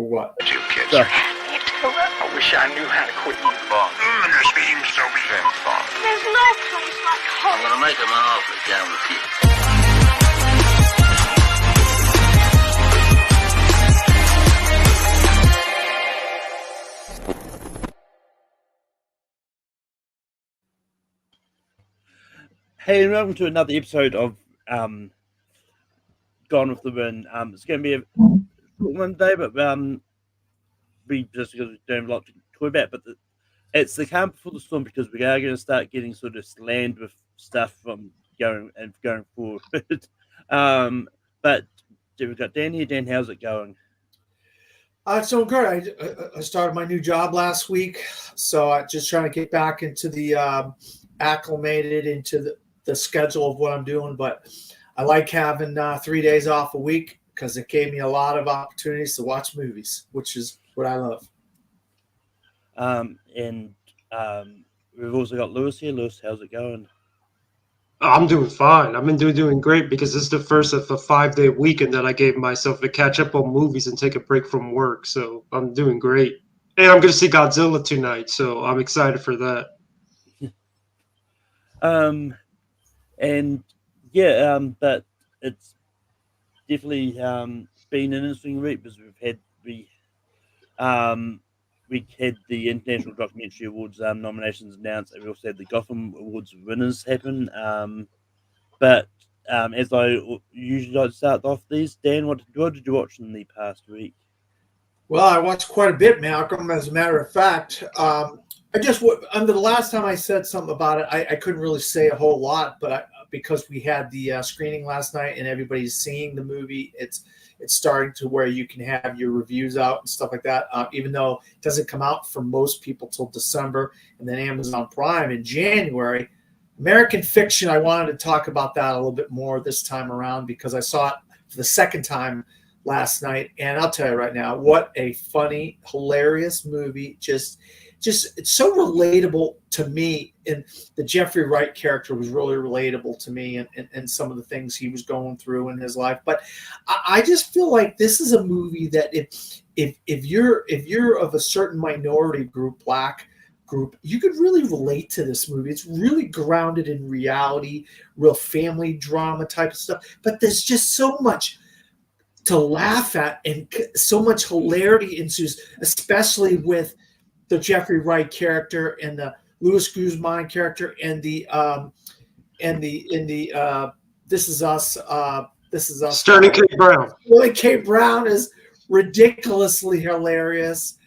what? Two kids. So, I wish I knew how to quit eating bugs. This seems so very fun. There's no place like home. I'm gonna make him an offer down with you. hey, and welcome to another episode of Gone with the Wind. It's going to be a short one day, but we just because we don't have a lot to talk about. But it's the calm before the storm because we are going to start getting sort of slammed with stuff from going forward. But we've got Dan here. Dan, how's it going? So good. I started my new job last week, so I'm just trying to get back into the acclimated into the schedule of what I'm doing. But I like having 3 days off a week because it gave me a lot of opportunities to watch movies, which is what I love. And we've also got Lewis here. Lewis, how's it going? I'm doing fine. I've been doing great because this is the first of a 5-day weekend that I gave myself to catch up on movies and take a break from work. So I'm doing great. And I'm going to see Godzilla tonight, so I'm excited for that. And yeah, but it's definitely been an interesting week because we had the International Documentary Awards nominations announced, and we also had the Gotham Awards winners happen. But as I usually like to start off these, Dan, what did you watch in the past week? Well, I watched quite a bit, Malcolm. As a matter of fact, under the last time I said something about it, I couldn't really say a whole lot, but because we had the screening last night and everybody's seeing the movie, it's starting to where you can have your reviews out and stuff like that, even though it doesn't come out for most people till December, and then Amazon Prime in January. American Fiction, I wanted to talk about that a little bit more this time around because I saw it for the second time last night, and I'll tell you right now, what a funny, hilarious movie. Just it's so relatable to me, and the Jeffrey Wright character was really relatable to me, and some of the things he was going through in his life. But I just feel like this is a movie that if you're of a certain minority group, black group, you could really relate to this movie. It's really grounded in reality, real family drama type of stuff. But there's just so much to laugh at and so much hilarity ensues, especially with the Jeffrey Wright character and the Louis Guzman character and the This Is Us. Sterling K. Brown. Sterling K. Brown is ridiculously hilarious.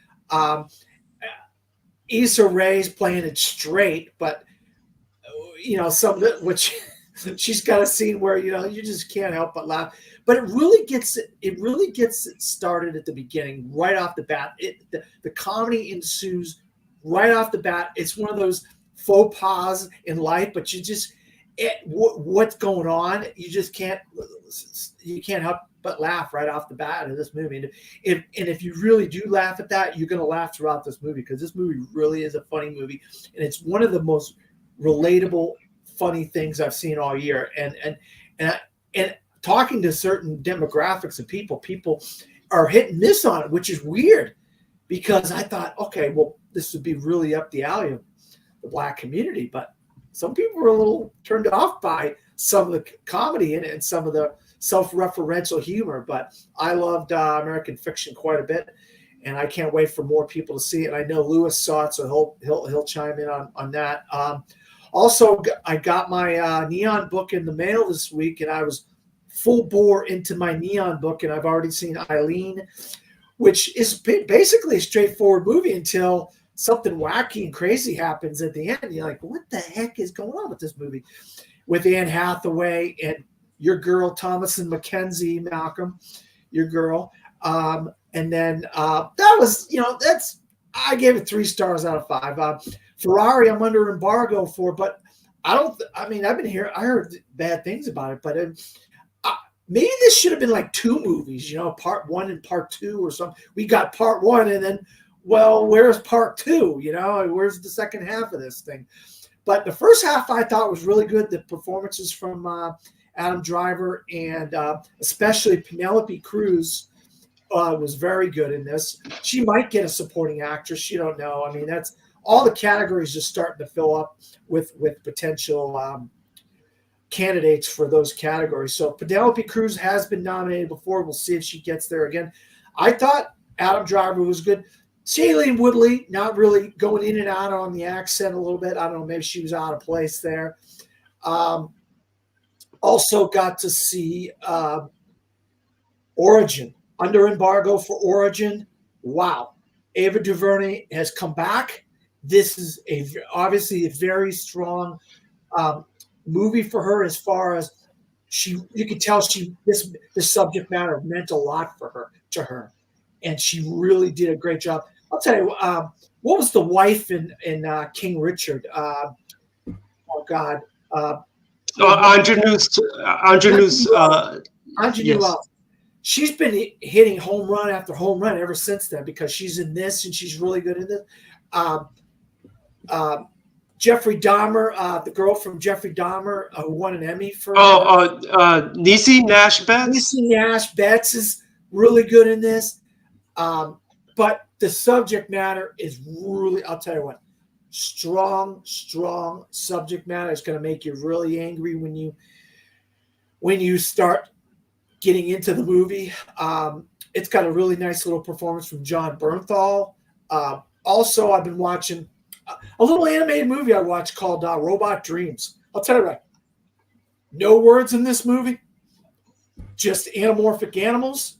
Issa Rae's playing it straight, but some of it, which she's got a scene where you just can't help but laugh. But it really gets it started at the beginning, right off the bat. The comedy ensues right off the bat. It's one of those faux pas in life, but what's going on? You just can't help but laugh right off the bat in this movie. And if you really do laugh at that, you're going to laugh throughout this movie because this movie really is a funny movie, and it's one of the most relatable, funny things I've seen all year. And talking to certain demographics of people are hit and miss on it, which is weird because I thought, okay, well, this would be really up the alley of the black community, but some people were a little turned off by some of the comedy in it and some of the self-referential humor. But I loved American Fiction quite a bit, and I can't wait for more people to see it. I know Lewis saw it, so he'll chime in on that. Also, I got my Neon book in the mail this week, and I was full bore into my Neon book, and I've already seen Eileen, which is basically a straightforward movie until something wacky and crazy happens at the end. You're like, what the heck is going on with this movie? With Anne Hathaway and your girl, Thomasin McKenzie, Malcolm, your girl. And then that was, I gave it 3 stars out of 5. Ferrari, I'm under embargo for, but I heard bad things about it, but maybe this should have been like 2 movies, part 1 and part 2 or something. We got part 1 and then, well, where's part 2? Where's the second half of this thing? But the first half I thought was really good. The performances from Adam Driver and especially Penelope Cruz was very good in this. She might get a supporting actress. You don't know. I mean, that's all the categories just starting to fill up with potential candidates for those categories. So Penelope Cruz has been nominated before. We'll see if she gets there again. I thought Adam Driver was good. Shailene Woodley, not really going in and out on the accent a little bit. I don't know, maybe she was out of place there. Also got to see Origin, under embargo for Origin. Wow. Ava DuVernay has come back. This is obviously a very strong movie for her, as far as you can tell this subject matter meant a lot to her. And she really did a great job. I'll tell you, what was the wife in King Richard? Oh God. Ingenue. Yes. She's been hitting home run after home run ever since then, because she's in this and she's really good in this. Jeffrey Dahmer, the girl from Jeffrey Dahmer, who won an Emmy for. Niecy Nash Betts. Niecy Nash Betts is really good in this. But the subject matter is really, I'll tell you what, strong subject matter. It's going to make you really angry when you start getting into the movie. It's got a really nice little performance from John Bernthal. Also, I've been watching a little animated movie I watched called Robot Dreams. I'll tell you right, no words in this movie, just anamorphic animals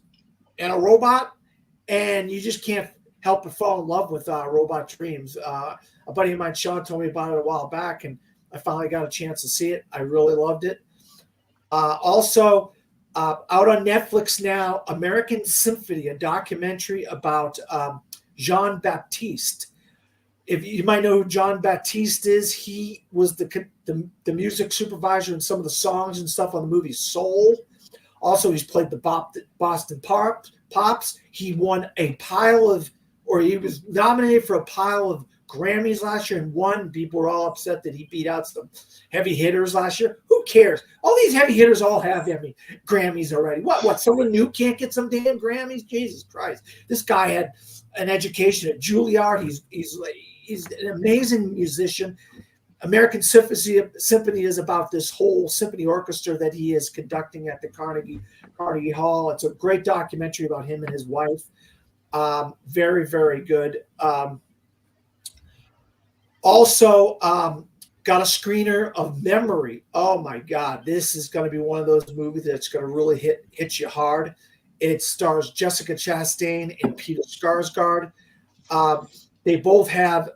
and a robot, and you just can't help but fall in love with Robot Dreams. A buddy of mine, Sean, told me about it a while back, and I finally got a chance to see it. I really loved it. Also, out on Netflix now, American Symphony, a documentary about Jean Baptiste. If you might know who Jean Baptiste is, he was the music supervisor in some of the songs and stuff on the movie Soul. Also, he's played the Boston Pops. He won he was nominated for a pile of Grammys last year and won. People were all upset that he beat out some heavy hitters last year. Who cares? All these heavy hitters all have Grammys already. What? Someone new can't get some damn Grammys? Jesus Christ! This guy had an education at Juilliard. He's an amazing musician. American Symphony is about this whole symphony orchestra that he is conducting at the Carnegie Hall. It's a great documentary about him and his wife. Very, very good. Also, got a screener of Memory. Oh my God, this is going to be one of those movies that's going to really hit you hard. It stars Jessica Chastain and Peter Skarsgård. They both have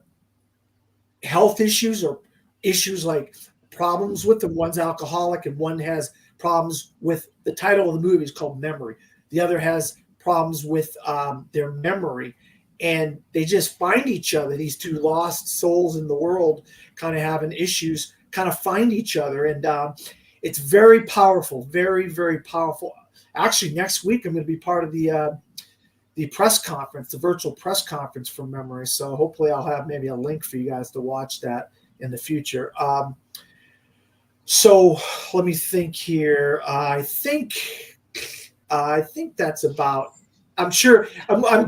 health issues or issues like problems with them. One's alcoholic and one has problems with, the title of the movie is called Memory. The other has problems with their memory. And they just find each other. These two lost souls in the world kind of having issues, kind of find each other. And it's very powerful, very, very powerful. Actually, next week I'm going to be part of the press conference, the virtual press conference for Memory. So hopefully I'll have maybe a link for you guys to watch that in the future. So let me think here. I think that's about. I'm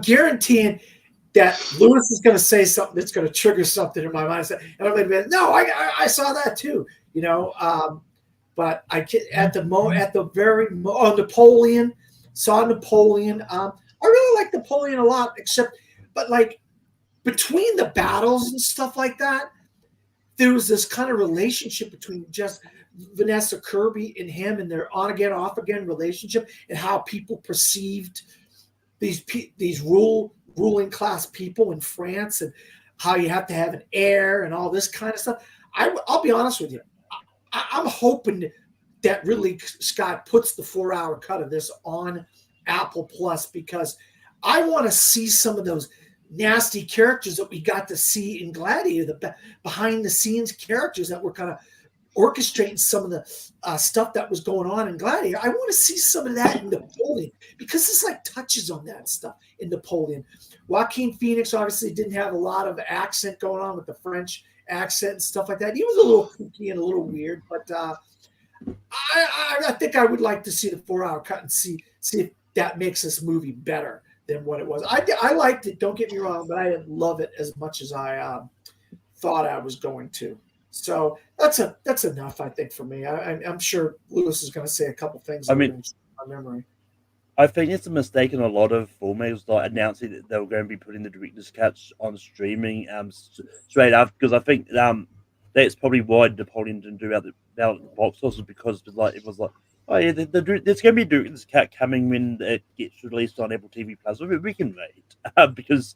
guaranteeing that Lewis is going to say something that's going to trigger something in my mind, and I'm going to be, no, I saw that too, but I Napoleon, saw Napoleon. I really like Napoleon a lot, but like between the battles and stuff like that, there was this kind of relationship between just Vanessa Kirby and him, and their on again, off again relationship, and how people perceived these ruling class people in France, and how you have to have an heir and all this kind of stuff. I'll be honest with you. I'm hoping that Ridley Scott puts the 4-hour cut of this on Apple Plus, because I want to see some of those nasty characters that we got to see in Gladiator, the behind the scenes characters that were kind of orchestrating some of the stuff that was going on in Gladiator. I want to see some of that in Napoleon, because it's like touches on that stuff in Napoleon. Joaquin Phoenix obviously didn't have a lot of accent going on with the French accent and stuff like that. He was a little kooky and a little weird, but I think I would like to see the 4-hour cut and see if that makes this movie better than what it was. I liked it. Don't get me wrong, but I didn't love it as much as I thought I was going to. So that's enough, I think, for me. I'm sure Lewis is going to say a couple things. I mean, my memory. I think it's a mistake in a lot of filmmakers like announcing that they were going to be putting the director's cuts on streaming straight after, because I think that's probably why Napoleon didn't do out the box office, because it was like, oh yeah, there's going to be a director's cut coming when it gets released on Apple TV Plus. We can wait because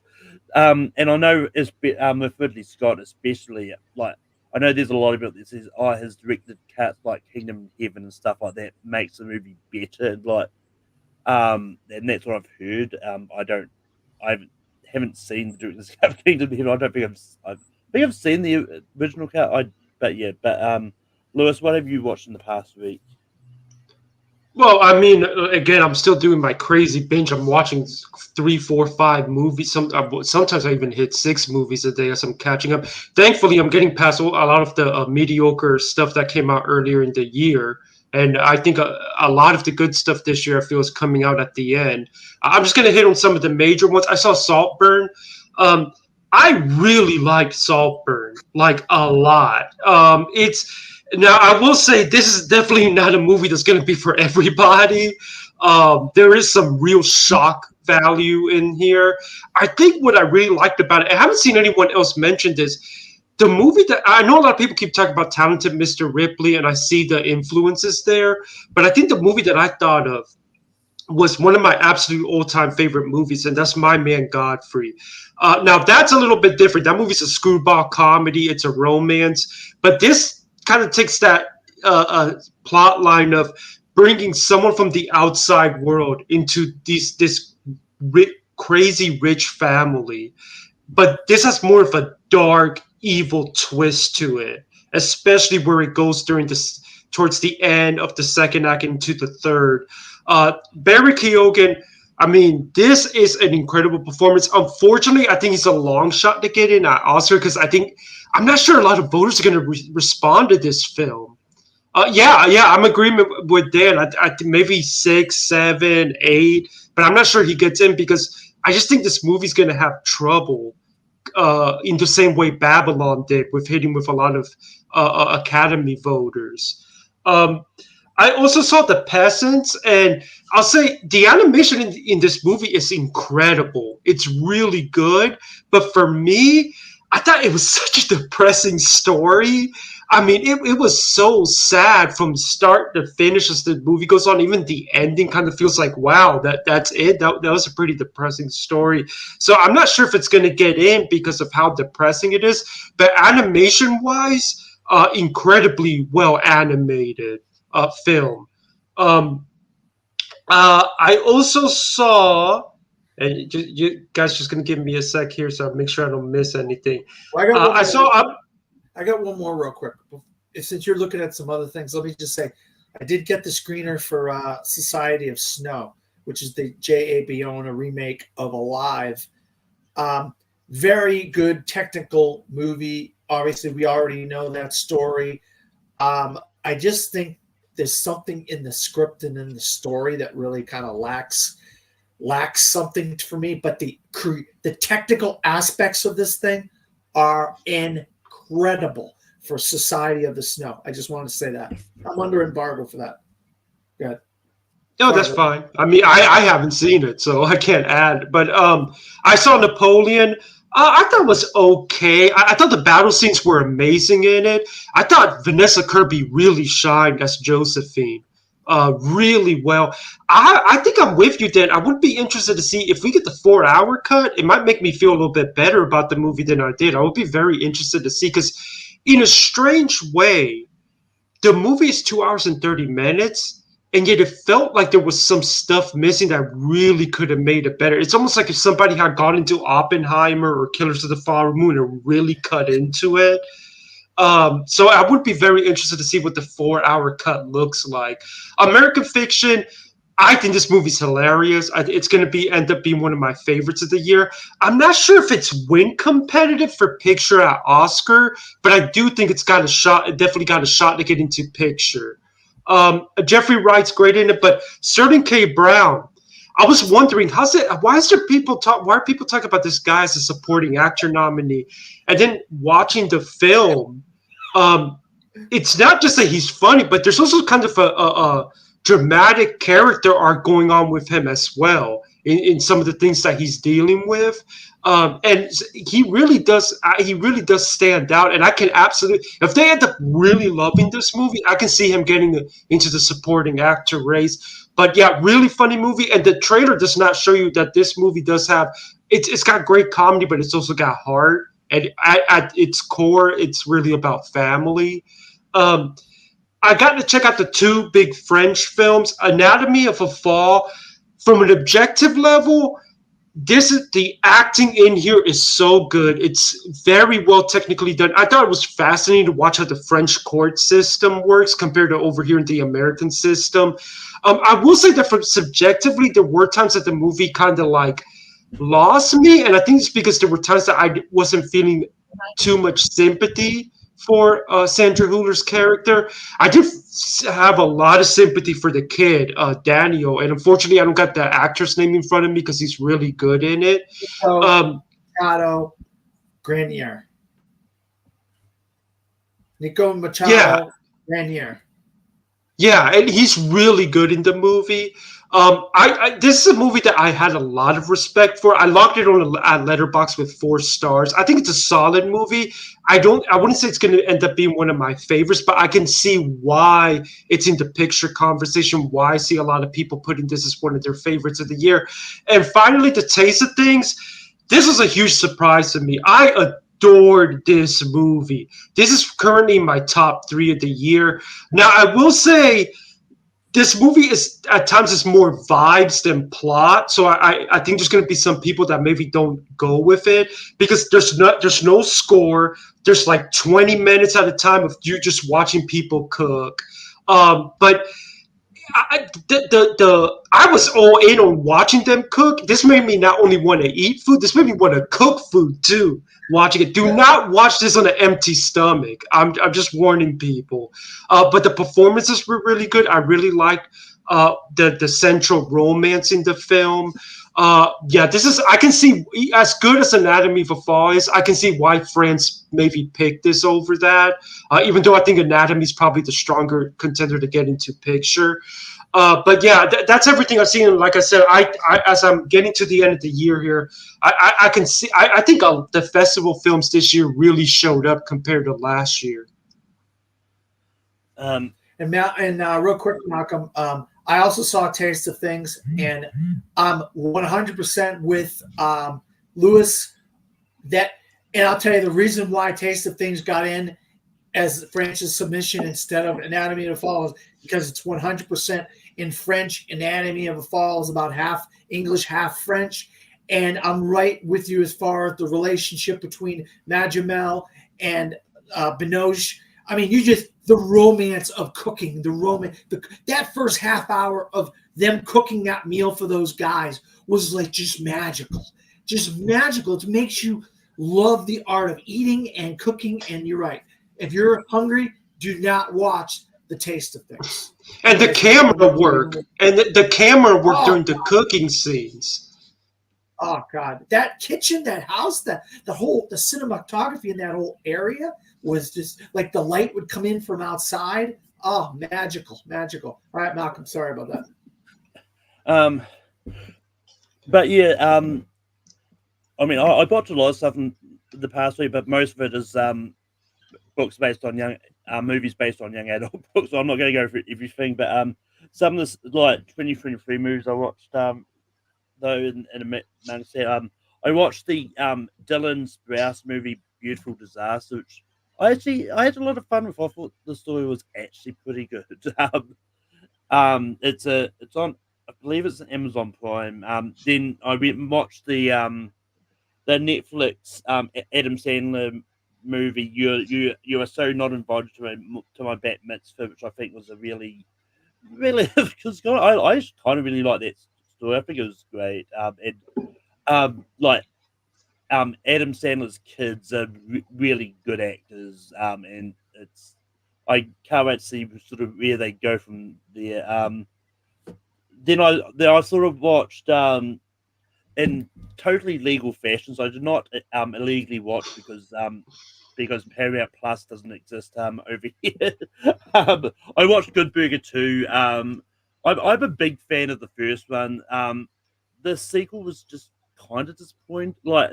and I know it's with Ridley Scott especially, like I know there's a lot about this. Is his directed cuts like Kingdom Heaven and stuff like that makes the movie better, like. And that's what I've heard. I haven't seen the director's cut of Kingdom Heaven. I don't think I think I've seen the original cut. But Lewis, what have you watched in the past week? Well, I mean, again, I'm still doing my crazy binge. I'm watching 3, 4, 5 movies. Sometimes I even hit 6 movies a day as I'm catching up. Thankfully, I'm getting past a lot of the mediocre stuff that came out earlier in the year. And I think a lot of the good stuff this year, I feel, is coming out at the end. I'm just going to hit on some of the major ones. I saw Saltburn. I really liked Saltburn, like a lot. Now, I will say this is definitely not a movie that's going to be for everybody. There is some real shock value in here. I think what I really liked about it, I haven't seen anyone else mention this, the movie that I know a lot of people keep talking about Talented Mr. Ripley, and I see the influences there. But I think the movie that I thought of was one of my absolute all-time favorite movies, and that's My Man Godfrey. Now, that's a little bit different. That movie's a screwball comedy. It's a romance. But this kind of takes that plot line of bringing someone from the outside world into this crazy rich family. But this has more of a dark, evil twist to it, especially where it goes towards the end of the second act into the third. Barry Keoghan, I mean, this is an incredible performance. Unfortunately, I think he's a long shot to get in at Oscar because I'm not sure a lot of voters are going to respond to this film. Yeah, I'm in agreement with Dan. I think maybe 6, 7, 8, but I'm not sure he gets in because I just think this movie's going to have trouble in the same way Babylon did with hitting with a lot of Academy voters. I also saw The Peasants, and I'll say the animation in this movie is incredible. It's really good, but for me, I thought it was such a depressing story. I mean, it was so sad from start to finish as the movie goes on. Even the ending kind of feels like, wow, that's it. That was a pretty depressing story. So I'm not sure if it's going to get in because of how depressing it is. But animation-wise, incredibly well animated film. I also saw, and you guys just going to give me a sec here so I make sure I don't miss anything. Well, I got one more real quick. Since you're looking at some other things, let me just say I did get the screener for Society of Snow, which is the J.A. Bayona remake of Alive. Very good technical movie. Obviously, we already know that story. I just think there's something in the script and in the story that really kind of lacks something for me. But the technical aspects of this thing are incredible for Society of the Snow. I just wanted to say that. I'm under embargo for that. Go ahead. No, that's fine. I mean, I haven't seen it, so I can't add. But I saw Napoleon. I thought it was okay. I thought the battle scenes were amazing in it. I thought Vanessa Kirby really shined as Josephine really well. I think I'm with you, Dan. I would be interested to see if we get the 4-hour cut. It might make me feel a little bit better about the movie than I did. I would be very interested to see because in a strange way, the movie is 2 hours and 30 minutes. And yet it felt like there was some stuff missing that really could have made it better. It's almost like if somebody had gone into Oppenheimer or Killers of the Flower Moon and really cut into it. So I would be very interested to see what the 4-hour cut looks like. American Fiction, I think this movie's hilarious. It's going to end up being one of my favorites of the year. I'm not sure if it's win competitive for picture at Oscar, but I do think it's got a shot. It definitely got a shot to get into picture. Jeffrey Wright's great in it, but Sterling K. Brown, I was wondering, why is there people talk? Why are people talking about this guy as a supporting actor nominee? And then watching the film, it's not just that he's funny, but there's also kind of a dramatic character arc going on with him as well in some of the things that he's dealing with. And he really does. He really does stand out. And I can absolutely, if they end up really loving this movie, I can see him getting into the supporting actor race. But yeah, really funny movie. And the trailer does not show you that this movie does have. It's got great comedy, but it's also got heart. And at its core, it's really about family. I got to check out the two big French films, Anatomy of a Fall. From an objective level, the acting in here is so good. It's very well technically done. I thought it was fascinating to watch how the French court system works compared to over here in the American system. I will say that subjectively, there were times that the movie kind of like lost me, and I think it's because there were times that I wasn't feeling too much sympathy for Sandra Hüller's character. I did have a lot of sympathy for the kid, Daniel, and unfortunately, I don't got the actor's name in front of me because he's really good in it. Machado Grenier. Nico Machado Grenier. Yeah, and he's really good in the movie. This is a movie that I had a lot of respect for. I logged it on a Letterboxd with 4 stars. I think it's a solid movie. I wouldn't say it's going to end up being one of my favorites, but I can see why it's in the picture conversation. Why I see a lot of people putting this as one of their favorites of the year. And finally, The Taste of Things. This was a huge surprise to me. I adored this movie. This is currently my top 3 of the year. Now, I will say this movie is at times is more vibes than plot. So I think there's going to be some people that maybe don't go with it because there's no score. There's like 20 minutes at a time of you just watching people cook. But I was all in on watching them cook. This made me not only want to eat food, this made me want to cook food too. Watching it, do not watch this on an empty stomach. I'm just warning people. But the performances were really good. I really liked the central romance in the film. This is, I can see, as good as Anatomy of a Fall is, I can see why France maybe picked this over that. Even though I think Anatomy is probably the stronger contender to get into picture. But yeah, that's everything I've seen. And like I said, I as I'm getting to the end of the year here, I can see. I think the festival films this year really showed up compared to last year. And real quick, Malcolm, I also saw Taste of Things, and I'm 100% with Lewis. And I'll tell you the reason why Taste of Things got in as France's submission instead of Anatomy of a Fall is because it's 100% in French. Anatomy of a Fall is about half English, half French. And I'm right with you as far as the relationship between Majamel and Binoche. I mean, the romance of cooking, that first half hour of them cooking that meal for those guys was like just magical. Just magical. It makes you love the art of eating and cooking. And you're right. If you're hungry, do not watch The Taste of Things. And the camera work. And the camera work during the cooking scenes. Oh God, that kitchen, that house, the cinematography in that whole area was just like the light would come in from outside. Oh, magical. All right, Malcolm, sorry about that. But yeah, I mean, I watched a lot of stuff in the past week, but most of it is books based on movies based on young adult books. So I'm not going to go through everything, but some of this like 2023 movies I watched. Though in a manner, I watched the Dylan Sprouse movie Beautiful Disaster, which I had a lot of fun with. I thought the story was actually pretty good. It's on, I believe it's on Amazon Prime. Then I went and watched the Netflix Adam Sandler movie. You are so not invited to my bat mitzvah, which I think was a really because I just kind of really like that story. I think it was great. Adam Sandler's kids are really good actors, and I can't wait to see sort of where they go from there. then I sort of watched in totally legal fashion. So I did not illegally watch because Paramount Plus doesn't exist over here. I watched Good Burger 2. I'm a big fan of the first one. The sequel was just kind of disappointing. Like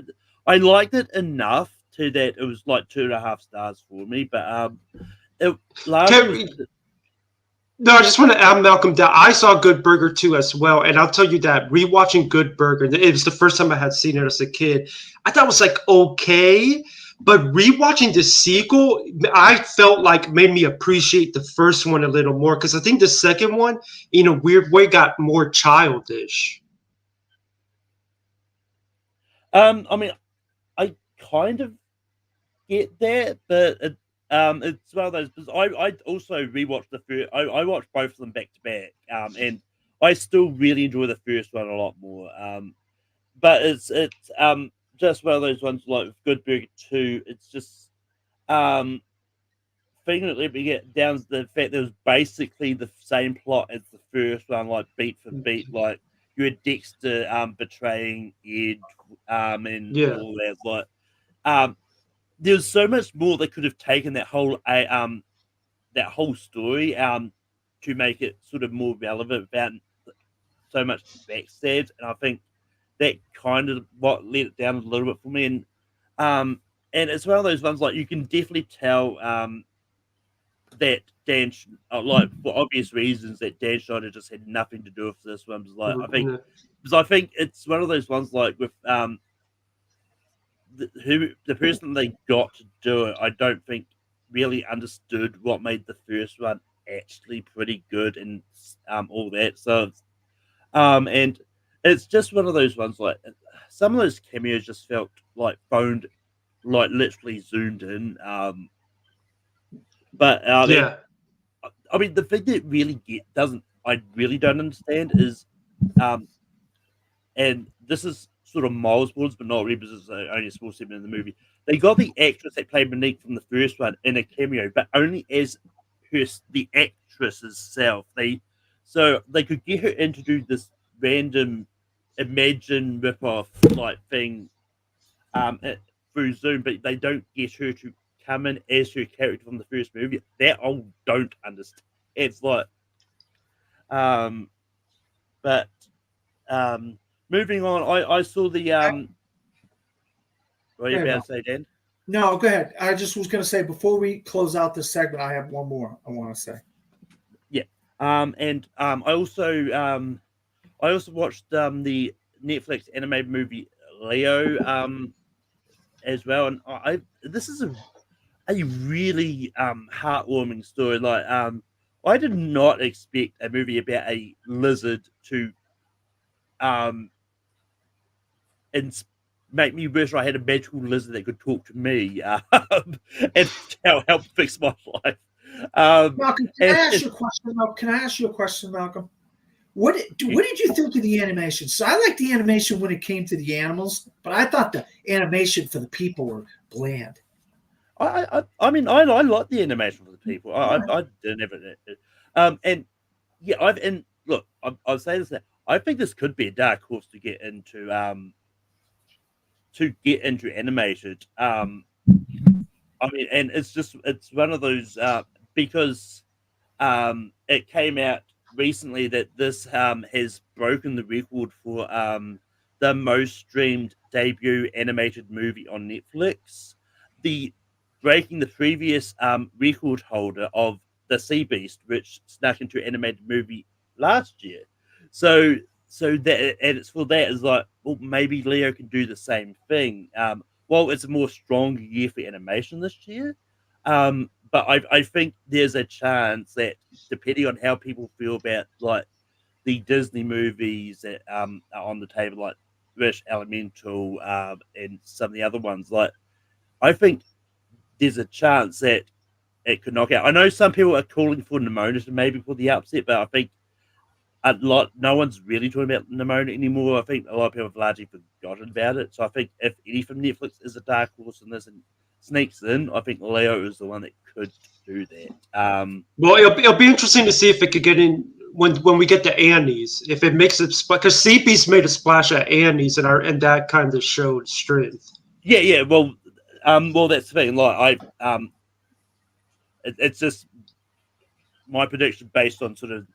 I liked it enough to that it was like 2.5 stars for me, but it largely was. No, I just want to add Malcolm that I saw Good Burger 2 as well, and I'll tell you that rewatching Good Burger, it was the first time I had seen it as a kid. I thought it was like okay, but rewatching the sequel, I felt like made me appreciate the first one a little more because I think the second one, in a weird way, got more childish. I mean, I kind of get that, but it's one of those. Because I also rewatched the first. I watched both of them back to back, and I still really enjoy the first one a lot more. But it's just one of those ones like Good Burger 2. It's just thing that let me get down to the fact that it was basically the same plot as the first one, like beat for beat. Like you had Dexter betraying Ed, and Yeah. all that. Like there's so much more they could have taken that whole story to make it sort of more relevant without so much backstabs, and I think that kind of what let it down a little bit for me. And it's one of those ones like you can definitely tell that Dan, like for obvious reasons, that Dan Schneider just had nothing to do with this one. Like I think it's one of those ones like with the person they got to do it, I don't think really understood what made the first one actually pretty good and all that. So and it's just one of those ones like some of those cameos just felt like phoned, like literally zoomed in. But Yeah. I mean, the thing that really I really don't understand is and this is sort of Miles Woods, but not really because it's only a small segment in the movie. They got the actress that played Monique from the first one in a cameo, but only as the actress herself. So they could get her in to do this random Imagine ripoff like thing through Zoom, but they don't get her to come in as her character from the first movie. That I don't understand. It's like, but moving on, I saw the what are you about to say, Dan? No, go ahead. I just was going to say before we close out this segment, I have one more I want to say. Yeah, and I also watched the Netflix animated movie Leo as well, and this is a really heartwarming story. Like I did not expect a movie about a lizard to and make me wish I had a magical lizard that could talk to me and help fix my life. Malcolm, can I ask you a question? Can I ask you a question, Malcolm? What did you think of the animation? So I liked the animation when it came to the animals, but I thought the animation for the people were bland. I mean, I like the animation for the people. I didn't ever, and yeah, look, I'll say this now. I think this could be a dark horse to get into animated. I mean, and it's one of those because it came out recently that this has broken the record for the most streamed debut animated movie on Netflix. Breaking the previous record holder of The Sea Beast, which snuck into animated movie last year. So that, and it's for that is like, well, maybe Leo can do the same thing. Well, it's a more stronger year for animation this year. But I think there's a chance that depending on how people feel about like the Disney movies that are on the table, like Wish, Elemental, and some of the other ones, like I think there's a chance that it could knock out. I know some people are calling for Nimona to maybe for the upset, but I think no one's really talking about Nimona anymore. I think a lot of people have largely forgotten about it. So I think if any from Netflix is a dark horse in this and sneaks in, I think Leo is the one that could do that. Well, it'll be interesting to see if it could get in when we get to Annie's, if it makes it because CP's made a splash at Annie's and that kind of showed strength. Yeah. Well, that's the thing. Like it's just my prediction based on sort of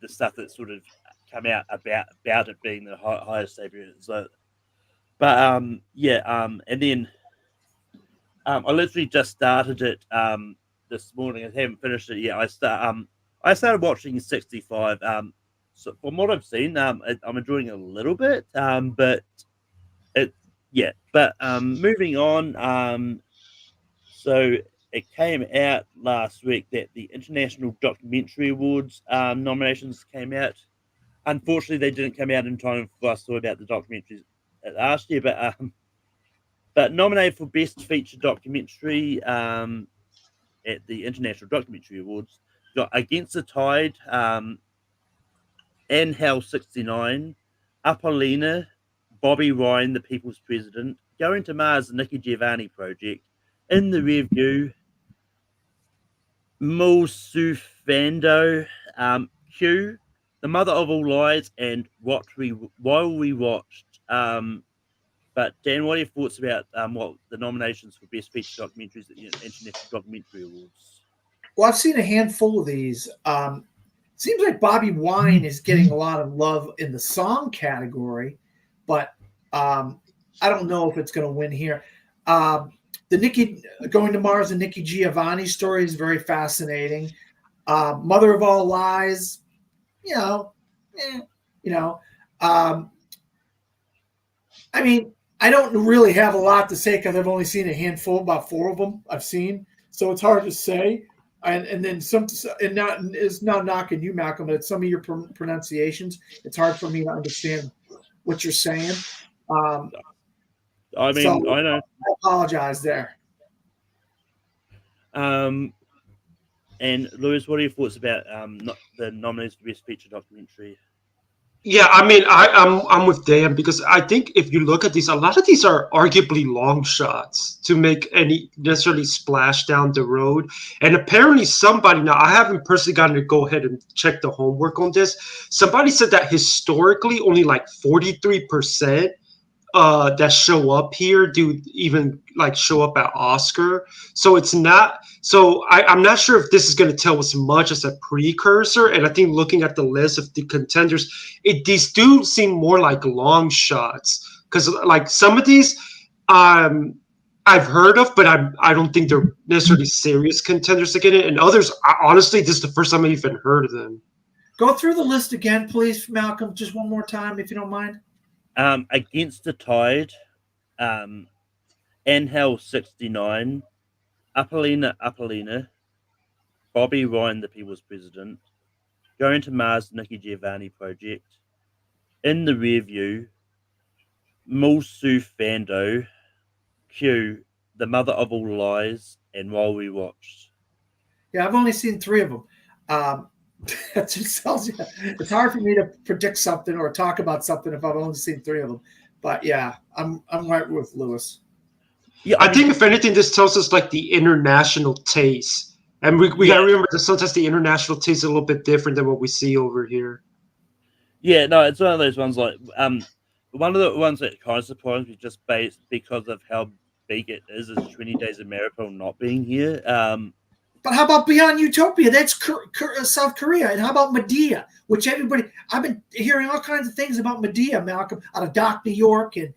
the stuff that sort of come out about it being the highest debut. So, but and then I literally just started it this morning. I haven't finished it yet. I started watching 65. So from what I've seen, I'm enjoying it a little bit. But it yeah. But moving on. So it came out last week that the International Documentary Awards nominations came out. Unfortunately, they didn't come out in time for us to talk about the documentaries last year. But nominated for Best Feature Documentary at the International Documentary Awards, got Against the Tide, Anne Hell 69, Apollina, Bobby Ryan, the People's President, Going to Mars, the Nikki Giovanni Project, In the Rearview, Mulsufando, Q, The Mother of All Lies, and While We Watched. But Dan, what are your thoughts about what the nominations for Best Feature Documentaries at the International Documentary Awards? Well, I've seen a handful of these. Seems like Bobby Wine is getting a lot of love in the song category, but I don't know if it's going to win here. The Nikki Going to Mars and Nikki Giovanni story is very fascinating. Mother of All Lies, I mean, I don't really have a lot to say because I've only seen a handful, about 4 of them I've seen, so it's hard to say. And then it's not knocking you, Malcolm, but it's some of your pronunciations. It's hard for me to understand what you're saying. I mean, I know. I apologize there. And Lewis, what are your thoughts about the nominees for Best Feature Documentary? Yeah, I mean, I'm with Dan because I think if you look at these, a lot of these are arguably long shots to make any necessarily splash down the road. And apparently, somebody now I haven't personally gotten to go ahead and check the homework on this. Somebody said that historically, only like 43% that show up here do even like show up at Oscar. So it's not. So I'm not sure if this is going to tell us much as a precursor. And I think looking at the list of the contenders, these do seem more like long shots because like some of these I've heard of, but I don't think they're necessarily serious contenders to get it. And others, honestly, this is the first time I've even heard of them. Go through the list again, please, Malcolm, just one more time, if you don't mind. Against the Tide, Angel 69, Apollina, Bobby Ryan, the People's President, Going to Mars, Nikki Giovanni Project, In the Rearview, Mulsufando, Q, The Mother of All Lies, and While We Watched. Yeah, I've only seen 3 of them. That just tells you it's hard for me to predict something or talk about something if I've only seen 3 of them. But yeah, I'm right with Lewis. Yeah, I think if anything, this tells us like the international taste, and we gotta remember that sometimes the international taste is a little bit different than what we see over here. Yeah, no, it's one of those ones like one of the ones that kind of surprised me just based because of how big it is 20 Days of Miracle not being here. But how about Beyond Utopia? That's South Korea. And how about Medea? Which I've been hearing all kinds of things about Medea, Malcolm, out of Doc, New York, and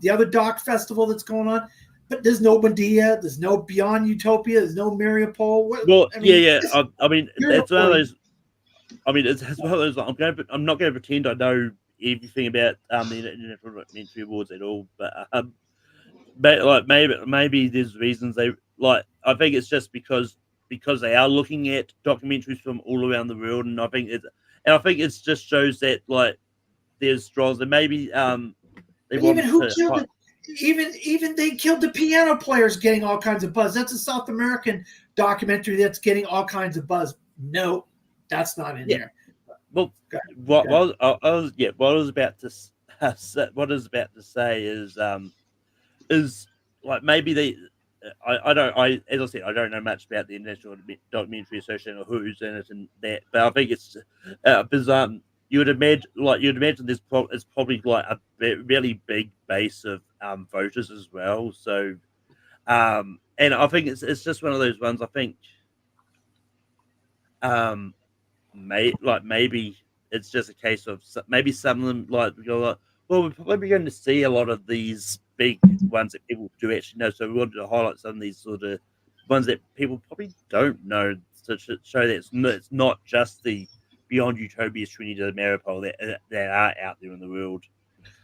the other Doc festival that's going on. But there's no Medea. There's no Beyond Utopia. There's no Mariupol. I mean, it's one of those. I mean, it's one of those. I'm not going to pretend I know everything about the International Documentary Awards at all, but like maybe there's reasons they like. I think it's just because they are looking at documentaries from all around the world, and I think it just shows that like there's draws, and maybe even they killed the piano players getting all kinds of buzz. That's a South American documentary that's getting all kinds of buzz. No, that's not in there. Well, what I was about to say is like maybe I don't as I said, I don't know much about the National Documentary Association or who's in it and that, but I think it's bizarre. You'd imagine it's probably like a really big base of voters as well. So and I think it's just one of those ones. I think um maybe it's just a case of maybe some of them like go like, well, we're probably going to see a lot of these big ones that people do actually know. So we wanted to highlight some of these sort of ones that people probably don't know to show that it's not just the Beyond Utopia's Trinity Maripol that are out there in the world.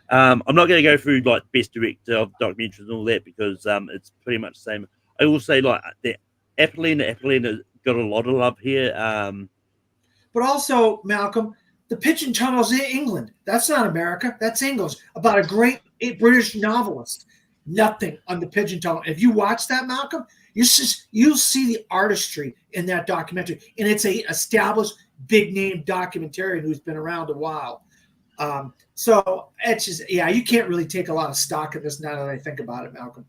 I'm not going to go through like best director of documentaries and all that because it's pretty much the same. I will say like that Apollina got a lot of love here. But also, Malcolm, the Pigeon Tunnel's in England. That's not America. That's English. About a great British novelist. Nothing on the Pigeon Tunnel. If you watch that, Malcolm, you'll see the artistry in that documentary, and it's a established big name documentarian who's been around a while. So it's just you can't really take a lot of stock in this now that I think about it, Malcolm.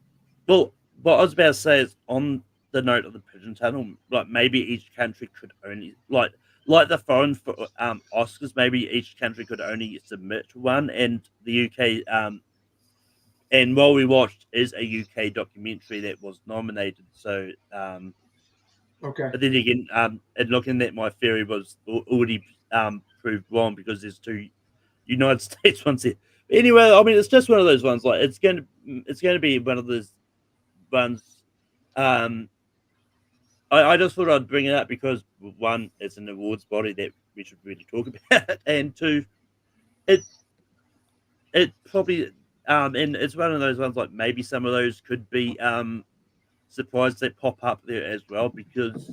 Well, what I was about to say is on the note of the Pigeon Tunnel, like maybe each country could only like the foreign Oscars, maybe each country could only submit one, and the UK and While We Watched is a UK documentary that was nominated. So okay. But then again, and looking at my theory was already proved wrong because there's two United States ones here. Anyway, I mean, it's just one of those ones. Like it's going to be one of those ones. I just thought I'd bring it up because one, it's an awards body that we should really talk about, and two, it probably and it's one of those ones like maybe some of those could be surprised that pop up there as well because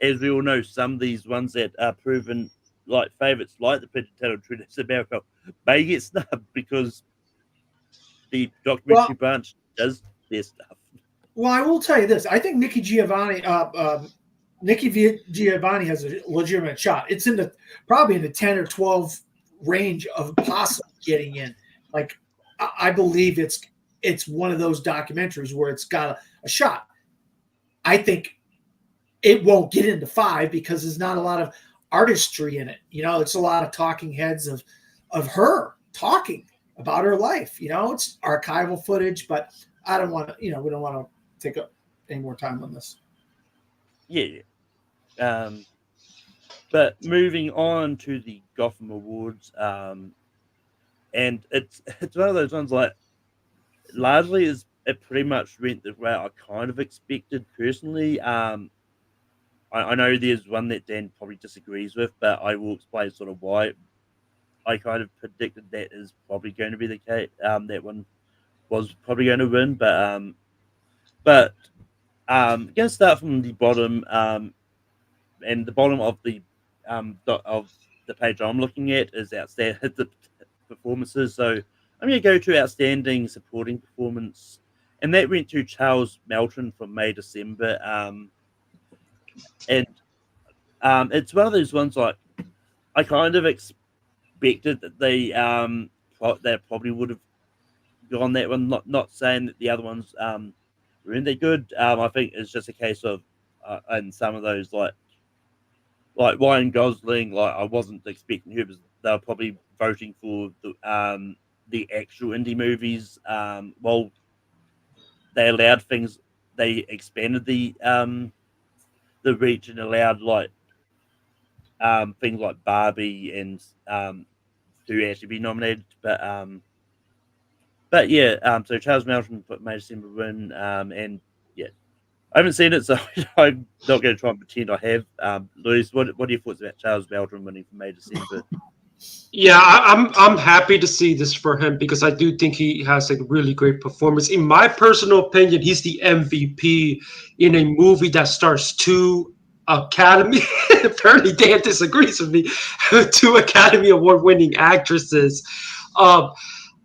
as we all know, some of these ones that are proven like favorites, like the Pigeon Tunnel Trinity America, may get snubbed because the documentary branch does their stuff. Well, I will tell you this. I think Nikki Giovanni has a legitimate shot. It's probably in the 10 or 12 range of possible getting in. Like, I believe it's one of those documentaries where it's got a shot. I think it won't get into 5 because there's not a lot of artistry in it. You know, it's a lot of talking heads of her talking about her life. You know, it's archival footage, but I don't want to, we don't want to take up any more time on this. Yeah. But moving on to the Gotham Awards, and it's one of those ones like largely it pretty much went the way I kind of expected personally. I know there's one that Dan probably disagrees with, but I will explain sort of why I kind of predicted that is probably going to be the case. That one was probably going to win, but going to start from the bottom, and the bottom of the page I'm looking at is outstanding the performances. So I'm going to go to outstanding supporting performance, and that went to Charles Melton from May December. And it's one of those ones like I kind of expected that they probably would have gone that one. Not saying that the other ones weren't that good. I think it's just a case of and some of those like Ryan Gosling, like I wasn't expecting who, they were probably voting for the actual indie movies. Well, they allowed things. They expanded the reach and allowed like things like Barbie and to actually be nominated. But yeah, so Charles Melton put May December win, and yeah, I haven't seen it, so I'm not going to try and pretend I have. Louis, what are your thoughts about Charles Melton winning for May December? Yeah, I'm happy to see this for him because I do think he has a really great performance. In my personal opinion, he's the MVP in a movie that stars 2 Academy. Apparently, Dan disagrees with me. 2 Academy Award winning actresses.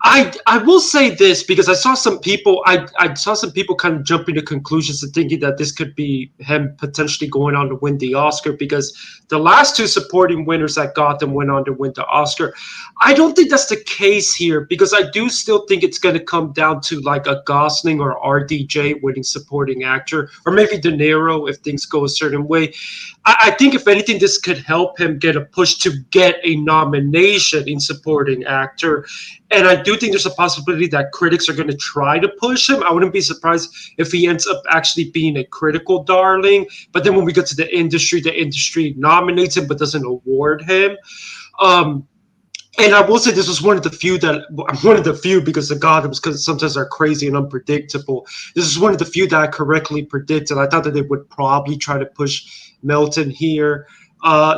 I will say this because I saw some people kind of jumping to conclusions and thinking that this could be him potentially going on to win the Oscar because the last two supporting winners at Gotham went on to win the Oscar. I don't think that's the case here because I do still think it's going to come down to like a Gosling or RDJ winning supporting actor, or maybe De Niro if things go a certain way. I think if anything, this could help him get a push to get a nomination in supporting actor. And I do think there's a possibility that critics are going to try to push him. I wouldn't be surprised if he ends up actually being a critical darling. But then when we get to the industry nominates him but doesn't award him. And I will say this was one of the few because the Gothams because sometimes are crazy and unpredictable. This is one of the few that I correctly predicted. I thought that they would probably try to push Melton here.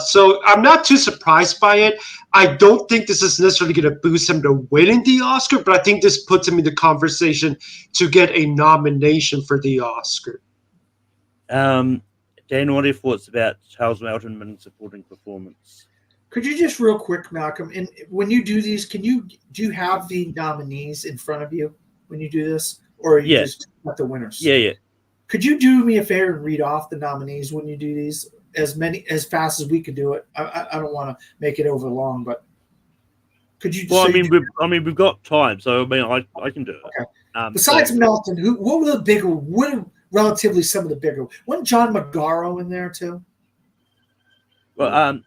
So I'm not too surprised by it. I don't think this is necessarily going to boost him to winning the Oscar, but I think this puts him in the conversation to get a nomination for the Oscar. Dan, what are your thoughts about Charles Melton winning supporting performance? Could you just real quick, Malcolm, and when you do these, do you have the nominees in front of you when you do this, or are you just got the winners? Yeah. Could you do me a favor and read off the nominees when you do these? As fast as we could do it. I don't want to make it over long, but could you? Well, we've got time, so I can do it. Okay. Besides Melton, what were the bigger? What are relatively some of the bigger? Wasn't John Magaro in there too? Well,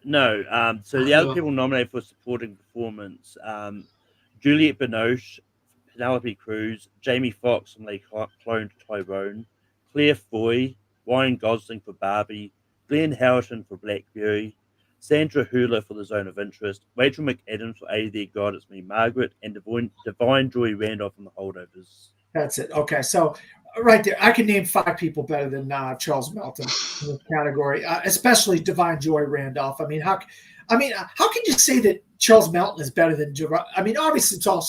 no. So the other people nominated for supporting performance: Juliette Binoche, Penelope Cruz, Jamie Foxx and Les Clones Tyrone, Claire Foy, Ryan Gosling for Barbie, Glenn Howerton for Black Beauty, Sandra Hüller for The Zone of Interest, Rachel McAdams for 80 Dear God, It's Me, Margaret, and Divine Joy Randolph from The Holdovers. That's it. Okay, so right there, I can name 5 people better than Charles Melton in this category, especially Divine Joy Randolph. I mean, how can you say that Charles Melton is better than? I mean, obviously it's all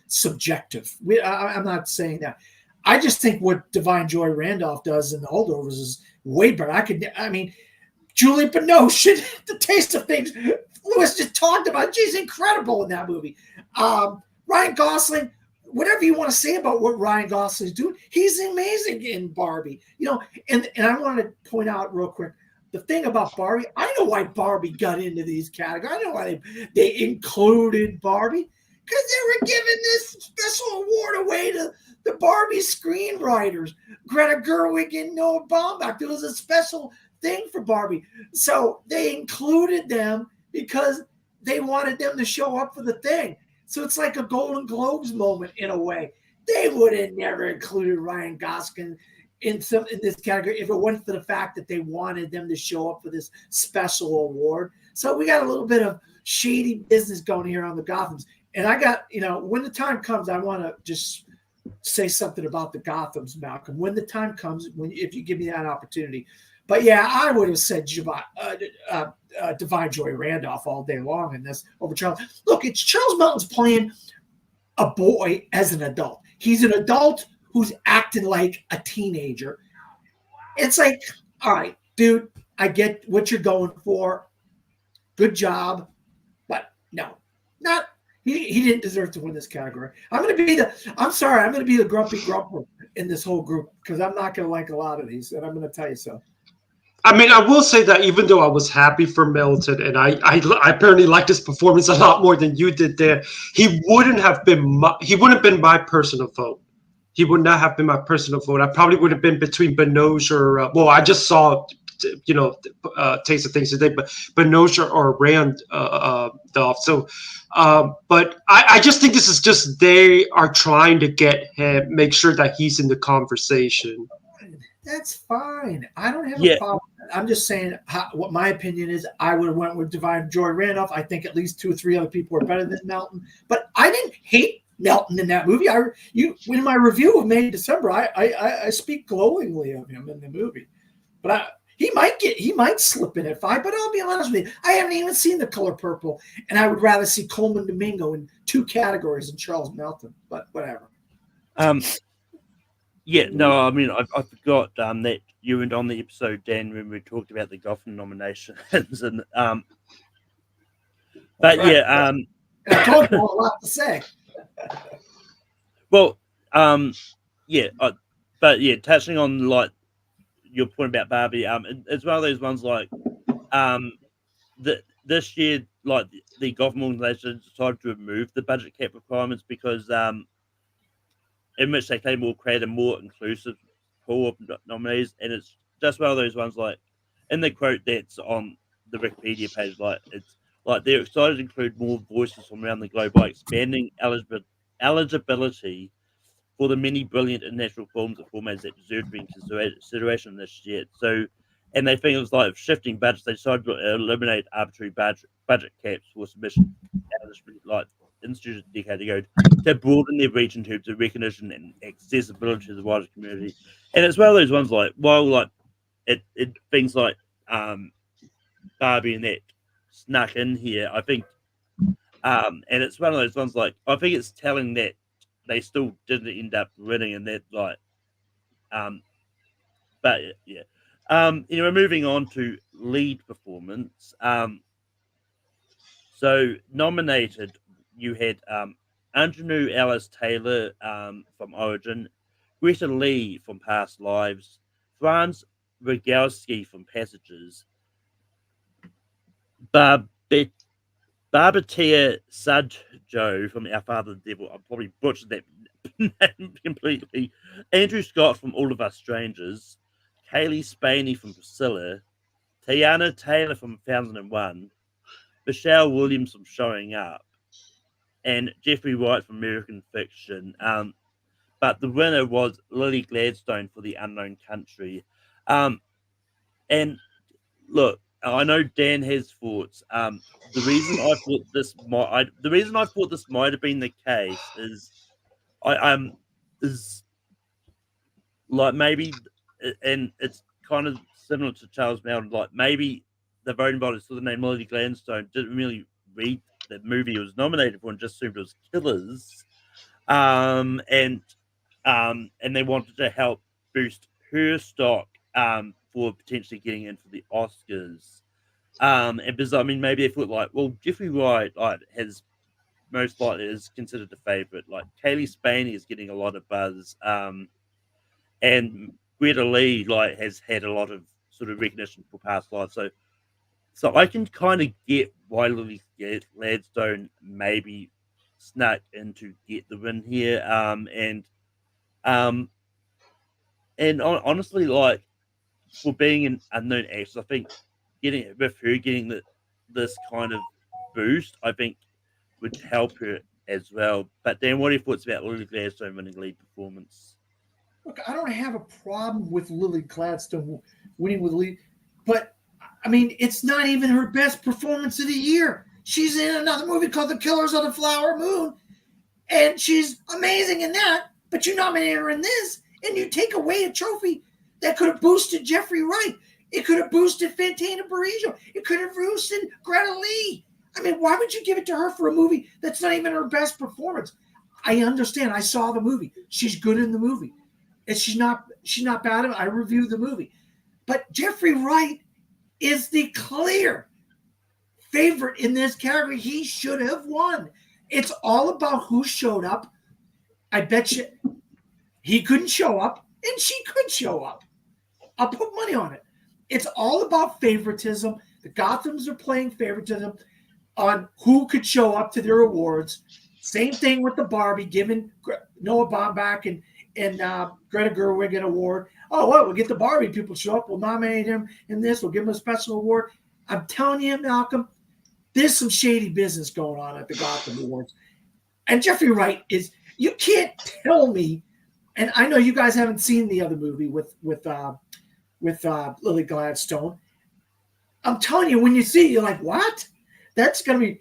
subjective. I'm not saying that. I just think what Divine Joy Randolph does in The Holdovers is way better. Julie Binoche, The Taste of Things, Louis just talked about. She's incredible in that movie. Ryan Gosling, whatever you want to say about what Ryan Gosling's doing, he's amazing in Barbie. And I want to point out real quick, the thing about Barbie, I know why Barbie got into these categories. I know why they included Barbie, because they were giving this special award away to the Barbie screenwriters, Greta Gerwig and Noah Baumbach. There was a special thing for Barbie. So they included them because they wanted them to show up for the thing. So it's like a Golden Globes moment in a way. They would have never included Ryan Gosling in this category if it wasn't for the fact that they wanted them to show up for this special award. So we got a little bit of shady business going here on the Gothams. And I got, when the time comes, I want to just say something about the Gothams, Malcolm. When the time comes, if you give me that opportunity. But yeah, I would have said Divine Joy Randolph all day long in this over Charles. Look, it's Charles Melton's playing a boy as an adult. He's an adult who's acting like a teenager. It's like, all right, dude, I get what you're going for. Good job. But no, not. He didn't deserve to win this category. I'm going to be the grumpy grumper in this whole group because I'm not going to like a lot of these, and I'm going to tell you so. I mean, I will say that even though I was happy for Melton, and I apparently liked his performance a lot more than you did there, he wouldn't have been my personal vote. He would not have been my personal vote. I probably would have been between Binoche or I just saw, Taste of Things today, but Binoche or Randolph. So, but I just think this is just they are trying to get him, make sure that he's in the conversation. That's fine. I don't have a problem. I'm just saying what my opinion is. I would have went with Divine Joy Randolph. I think at least 2 or 3 other people are better than Melton. But I didn't hate Melton in that movie. In my review of May December, I speak glowingly of him in the movie. But he might slip in at 5. But I'll be honest with you, I haven't even seen The Color Purple, and I would rather see Coleman Domingo in 2 categories than Charles Melton. But whatever. Yeah, no, I mean, I forgot that you were on the episode, Dan, when we talked about the Gotham nominations, and but right. And I told you a lot to say. Well, yeah, but yeah, touching on like your point about Barbie, it's one of those ones like, this year, like the Gotham organization decided to remove the budget cap requirements because, in which they claim will create a more inclusive pool of nominees, and it's just one of those ones like, in the quote that's on the Wikipedia page, like it's like they're excited to include more voices from around the globe by expanding eligibility for the many brilliant international films and formats that deserve to be in consideration this year. So, and they think it was like shifting budgets. They decided to eliminate arbitrary budget caps for submission, like instituted a decade ago, to broaden their reach in terms of recognition and accessibility to the wider community. And it's one of those ones like, while like it things like Barbie and that snuck in here, I think, and it's one of those ones like, I think it's telling that they still didn't end up winning, and that like, but yeah, moving on to lead performance. So nominated, you had Anjanou Alice Taylor from Origin, Greta Lee from Past Lives, Franz Rogowski from Passages, Barbatia Sadjo from Our Father the Devil. I probably butchered that name completely. Andrew Scott from All of Us Strangers, Kaylee Spaney from Priscilla, Tiana Taylor from 1001, Michelle Williams from Showing Up, and Jeffrey Wright from American Fiction. But the winner was Lily Gladstone for The Unknown Country. And look, I know Dan has thoughts. The reason I thought this might have been the case is is like maybe, and it's kind of similar to Charles Melton. Like maybe the voting body saw the name Lily Gladstone, didn't really read the movie it was nominated for, and just assumed it was Killers. And they wanted to help boost her stock for potentially getting in for the Oscars. And because I mean, maybe they thought like, well, Jeffrey Wright like has most likely is considered a favorite. Like Kaylee Spaney is getting a lot of buzz. And Greta Lee like has had a lot of sort of recognition for Past Lives. So I can kind of get why Lily Gladstone maybe snuck in to get the win here. Honestly, like for being an unknown actress, I think getting this kind of boost, I think would help her as well. But Dan, what are your thoughts about Lily Gladstone winning lead performance? Look, I don't have a problem with Lily Gladstone winning with lead, but I mean, it's not even her best performance of the year. She's in another movie called The Killers of the Flower Moon, and she's amazing in that. But you nominate her in this, and you take away a trophy that could have boosted Jeffrey Wright. It could have boosted Fantina Barrijo. It could have boosted Greta Lee. I mean, why would you give it to her for a movie that's not even her best performance? I understand. I saw the movie. She's good in the movie. And she's not bad. I reviewed the movie. But Jeffrey Wright is the clear favorite in this category. He should have won. It's all about who showed up. I bet you he couldn't show up, and she could show up. I'll put money on it. It's all about favoritism. The Gothams are playing favoritism on who could show up to their awards. Same thing with the Barbie, giving Noah Baumbach and Greta Gerwig an award. Oh, well, we'll get the Barbie people show up. We'll nominate him in this. We'll give him a special award. I'm telling you, Malcolm, there's some shady business going on at the Gotham Awards. And Jeffrey Wright is, you can't tell me, and I know you guys haven't seen the other movie with Lily Gladstone. I'm telling you, when you see it, you're like, what? That's going to be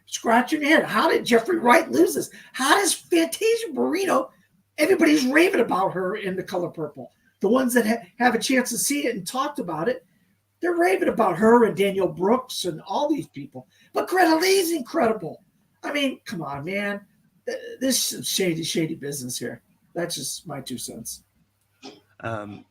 scratching your head. How did Jeffrey Wright lose this? How does Fantasia Barrino, everybody's raving about her in The Color Purple. The ones that have a chance to see it and talked about it, they're raving about her and Daniel Brooks and all these people. But Greta Lee's incredible. I mean, come on, man. This is shady business here. That's just my 2 cents. Well,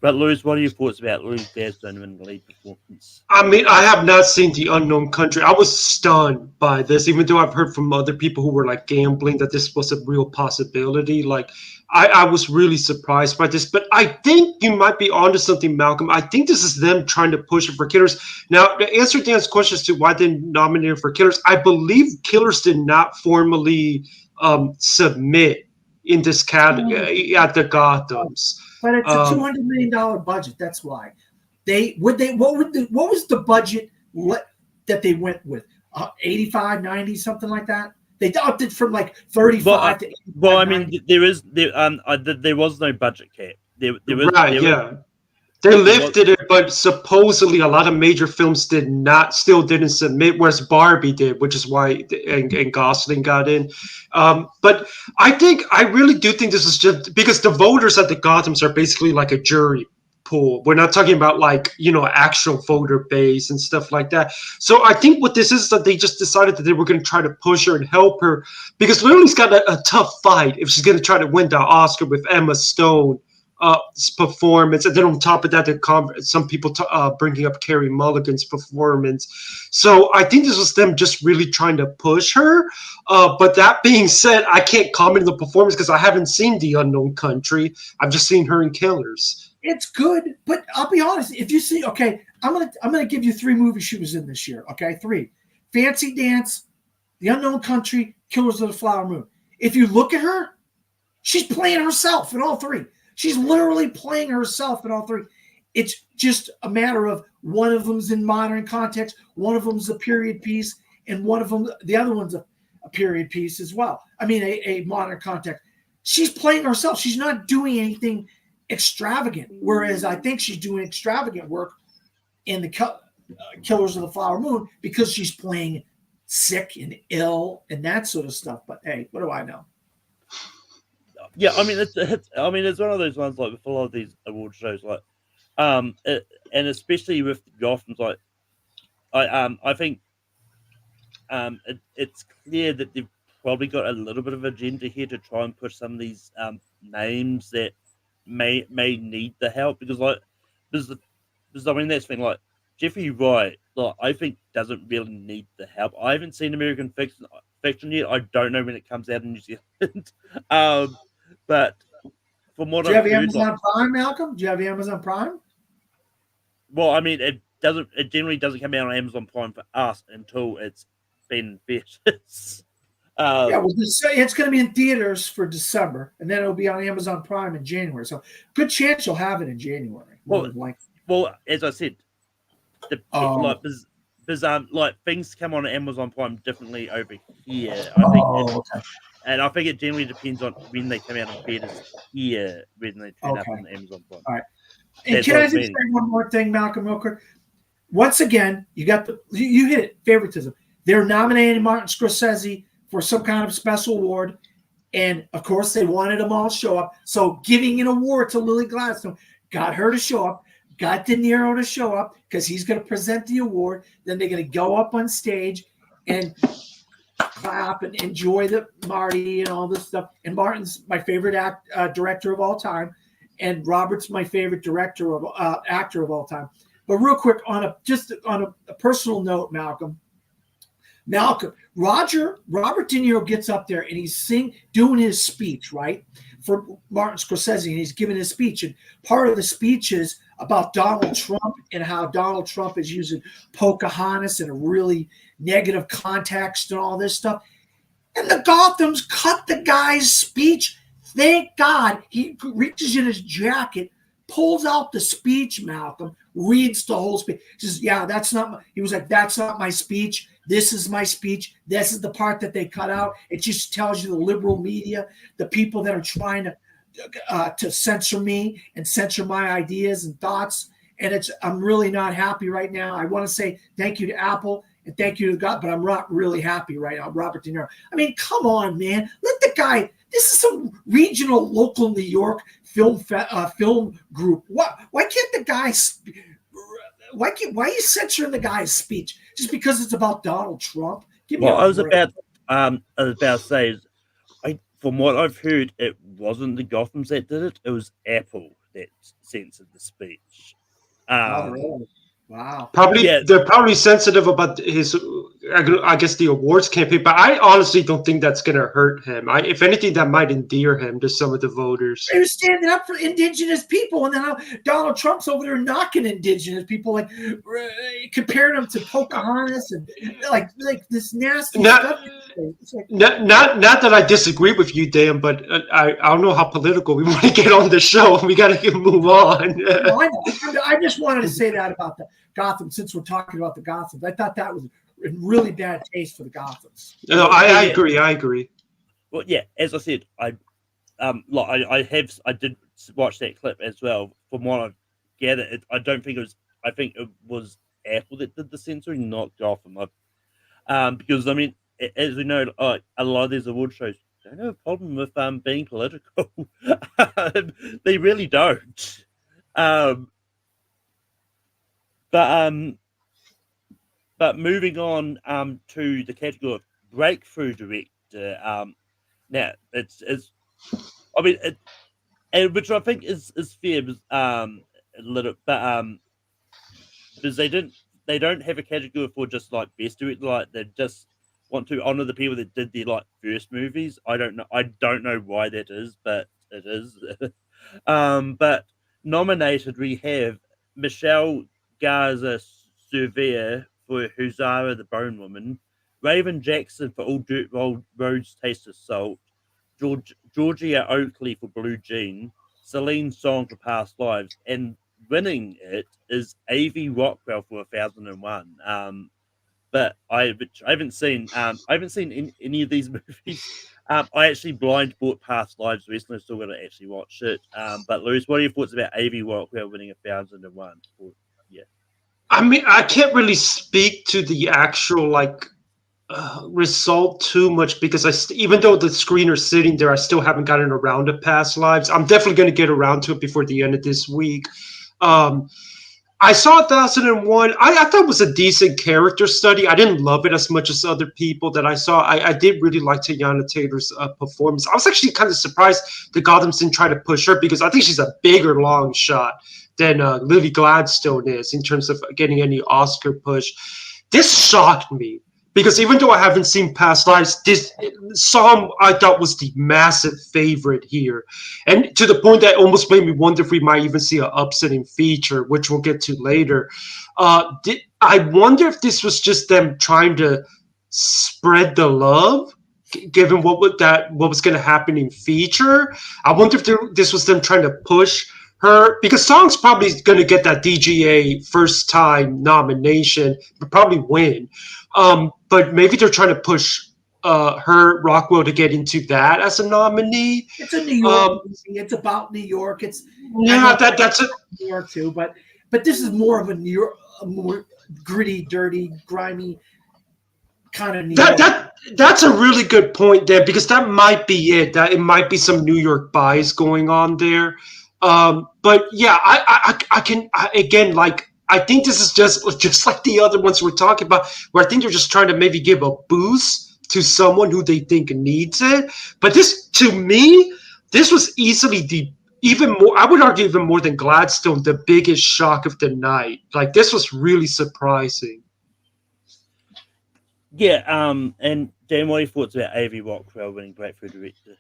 But Louis, what are your thoughts about Louis Dad's Donovan lead performance? I mean, I have not seen The Unknown Country. I was stunned by this, even though I've heard from other people who were like gambling that this was a real possibility. Like, I was really surprised by this. But I think you might be onto something, Malcolm. I think this is them trying to push it for Killers. Now, to answer Dan's question as to why they nominated for Killers, I believe Killers did not formally submit in this category at the Gothams. But it's a $200 million budget. That's why what was the budget that they went with? 85, 90, something like that. They upped it from like 35 to 85. Well, I mean, there was no budget cap. There was, right, yeah. They lifted it, but supposedly a lot of major films still didn't submit, whereas Barbie did, which is why and Gosling got in. But I really do think this is just because the voters at the Gothams are basically like a jury pool. We're not talking about like, actual voter base and stuff like that. So I think what this is that they just decided that they were going to try to push her and help her because Lily's got a tough fight if she's going to try to win the Oscar with Emma Stone. Performance, and then on top of that, some people bringing up Carey Mulligan's performance. So I think this was them just really trying to push her. But that being said, I can't comment on the performance because I haven't seen The Unknown Country. I've just seen her in Killers. It's good, but I'll be honest. If you see, okay, I'm gonna give you 3 movies she was in this year. Okay, 3: Fancy Dance, The Unknown Country, Killers of the Flower Moon. If you look at her, she's playing herself in all 3. She's literally playing herself in all 3. It's just a matter of one of them's in modern context, one of them's a period piece, and the other one's a period piece as well. I mean, a modern context. She's playing herself. She's not doing anything extravagant, whereas I think she's doing extravagant work in the Killers of the Flower Moon because she's playing sick and ill and that sort of stuff. But hey, what do I know? Yeah, I mean, it's one of those ones like with a lot of these award shows, like, and especially with the Gothams, like, I think, it's clear that they've probably got a little bit of agenda here to try and push some of these names that may need the help because, like, there's I mean, that's thing, like Jeffrey Wright, like, I think doesn't really need the help. I haven't seen American Fiction yet. I don't know when it comes out in New Zealand. But from what I've heard, Amazon Prime, Malcolm? Do you have Amazon Prime? Well, I mean, it generally doesn't come out on Amazon Prime for us until it's been vetted. It's going to be in theaters for December, and then it'll be on Amazon Prime in January. So, good chance you'll have it in January. Well, as I said, like things come on Amazon Prime differently over here. Okay. And I think it generally depends on when they come out in theaters here, when they turn up on Amazon Prime. All right. And can I just say one more thing, Malcolm, real quick? Once again, you hit it, favoritism. They're nominating Martin Scorsese for some kind of special award, and of course they wanted them all to show up. So giving an award to Lily Gladstone got her to show up, got De Niro to show up because he's going to present the award. Then they're going to go up on stage and clap and enjoy the Marty and all this stuff. And Martin's my favorite director of all time, and Robert's my favorite actor of all time. But real quick, on a personal note, Malcolm, Robert De Niro gets up there and he's doing his speech, right, for Martin Scorsese, and he's giving his speech, and part of the speech is about Donald Trump and how Donald Trump is using Pocahontas in a really negative context and all this stuff. And the Gothams cut the guy's speech. Thank God. He reaches in his jacket, pulls out the speech, Malcolm, reads the whole speech. He says, that's not my speech. This is my speech. This is the part that they cut out. It just tells you the liberal media, the people that are trying to censor me and censor my ideas and thoughts. And I'm really not happy right now. I want to say thank you to Apple and thank you to God, but I'm not really happy right now. Robert De Niro. I mean, come on, man. Let the guy. This is some regional, local New York film group. Why can't the guy? Why are you censoring the guy's speech just because it's about Donald Trump? I was about to say, from what I've heard, it wasn't the Gothams that did it. It was Apple that sense of the speech. Oh, really? Wow. Probably Yeah. they're probably sensitive about his, I guess, the awards campaign. But I honestly don't think that's going to hurt him. If anything, that might endear him to some of the voters. He was standing up for indigenous people, and then Donald Trump's over there knocking indigenous people, like comparing them to Pocahontas and like this nasty stuff. Like, Not that I disagree with you, Dan, but I don't know how political we want to get on the show. We got to move on. no, I just wanted to say that about the Gotham, since we're talking about the Gothams. I thought that was in really bad taste for the Gothams. No, I agree. I agree. Well, yeah, as I said, I did watch that clip as well. From what I gathered, I don't think it was. I think it was Apple that did the censoring, not Gotham. Because I mean, as we know, a lot of these award shows don't have a problem with being political. They really don't. But moving on to the category of breakthrough director. Now it's I mean which I think is fair, a little, but because they don't have a category for just like best director, like they just want to honor the people that did their like first movies. I don't know why that is, but it is. But nominated we have Michelle Garza Cervera for Huzara the Bone Woman, Raven Jackson for All Dirt Roads Taste of Salt, Georgia Oakley for Blue Jean, Celine Song for Past Lives, and winning it is Avi Rockwell for 1001. But I haven't seen any of these movies. I actually blind bought Past Lives recently, still got to actually watch it. But Lewis, what are your thoughts about Avi Rockwell winning 1001? Yeah. I mean, I can't really speak to the actual result too much because even though the screener's sitting there, I still haven't gotten around to Past Lives. I'm definitely going to get around to it before the end of this week. I saw 1001. I thought it was a decent character study. I didn't love it as much as other people that I saw. I did really like Teyana Taylor's performance. I was actually kind of surprised the Gothams didn't try to push her because I think she's a bigger long shot than Lily Gladstone is in terms of getting any Oscar push. This shocked me because even though I haven't seen Past Lives, this song I thought was the massive favorite here. And to the point that almost made me wonder if we might even see an upsetting feature, which we'll get to later. I wonder if this was just them trying to spread the love, given what was going to happen in feature. I wonder if this was them trying to push her, because Song's probably going to get that DGA first time nomination, but probably win. But maybe they're trying to push her, Rockwell, to get into that as a nominee. It's a New York movie. It's about New York. That's it. New York too, but this is more of a New York, a more gritty, dirty, grimy kind of New York. That's a really good point there, because that might be it. That it might be some New York bias going on there. But yeah, I think this is just like the other ones we're talking about, where I think they're just trying to maybe give a boost to someone who they think needs it. But this, to me, this was easily even more, I would argue even more than Gladstone, the biggest shock of the night. Like, this was really surprising. Yeah, and Dan, what are your thoughts about Avi Rockwell winning Breakthrough Director?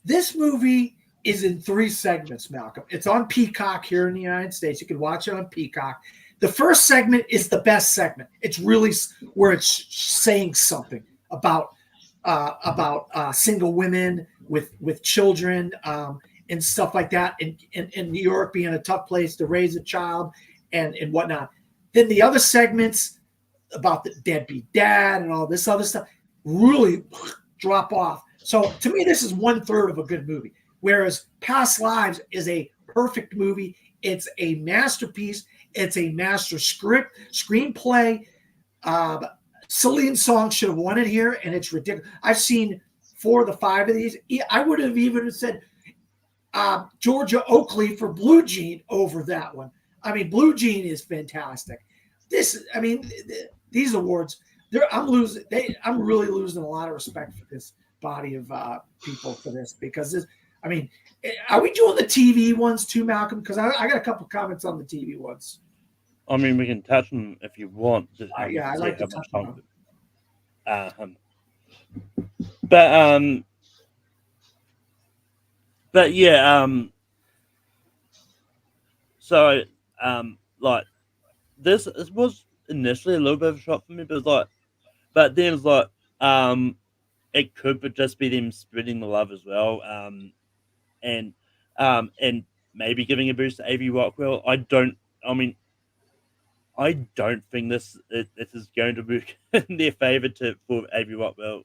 This movie is in 3 segments, Malcolm. It's on Peacock here in the United States. You can watch it on Peacock. The first segment is the best segment. It's really where it's saying something about single women with children and stuff like that, and New York being a tough place to raise a child and whatnot. Then the other segments about the deadbeat dad and all this other stuff really drop off. So to me, this is 1/3 of a good movie. Whereas Past Lives is a perfect movie. It's a masterpiece. It's a master screenplay. Celine Song should have won it here, and it's ridiculous. I've seen 4 of the 5 of these. I would have even said Georgia Oakley for Blue Jean over that one. I mean, Blue Jean is fantastic. These awards, I'm really losing a lot of respect for this body of people for this, because I mean, are we doing the TV ones too, Malcolm? Because I got a couple comments on the TV ones. I mean, we can touch on them if you want. Yeah, I like to touch on them. But yeah, so like this was initially a little bit of a shock for me, but then it's like it could just be them spreading the love as well, and maybe giving a boost to A.V. Rockwell. I don't think this is going to work in their favor for A.V. Rockwell.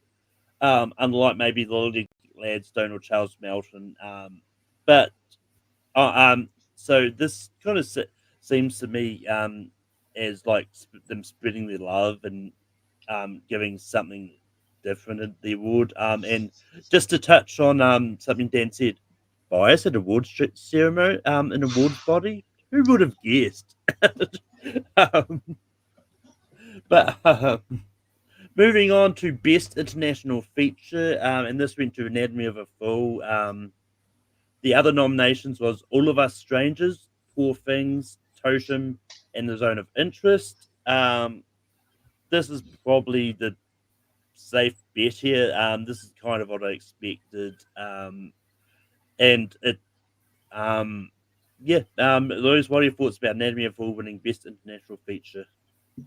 Unlike maybe Lily Gladstone or Charles Melton, but so this kind of seems to me as like them spreading their love and giving something different at the award. And just to touch on something Dan said, bias at awards ceremony, an awards body. Who would have guessed? But moving on to Best International Feature, and this went to Anatomy of a Fool. The other nominations was All of Us Strangers, Poor Things, Totem, and The Zone of Interest. This is probably the safe bet here. This is kind of what I expected. And it, Louis, what are your thoughts about Anatomy of a Fool winning Best International Feature?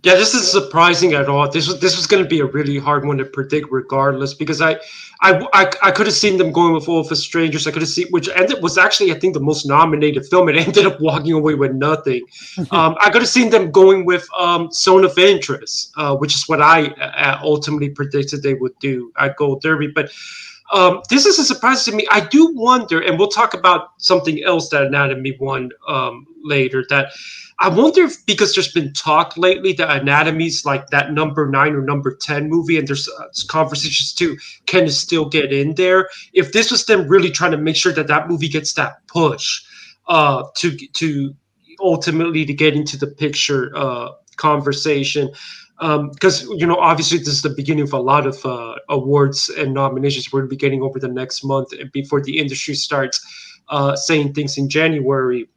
Yeah, this is surprising at all. This was going to be a really hard one to predict, regardless, because I could have seen them going with All of Us Strangers. I could have seen, which was actually, I think, the most nominated film. It ended up walking away with nothing. I could have seen them going with Zone of Interest, which is what I ultimately predicted they would do at Gold Derby. But this is a surprise to me. I do wonder, and we'll talk about something else that Anatomy won later, that I wonder if, because there's been talk lately that Anatomy's like that number 9 or number 10 movie, and there's conversations too, can it still get in there? If this was them really trying to make sure that that movie gets that push to ultimately to get into the picture conversation. Because, obviously this is the beginning of a lot of awards and nominations we're going to be getting over the next month before the industry starts saying things in January.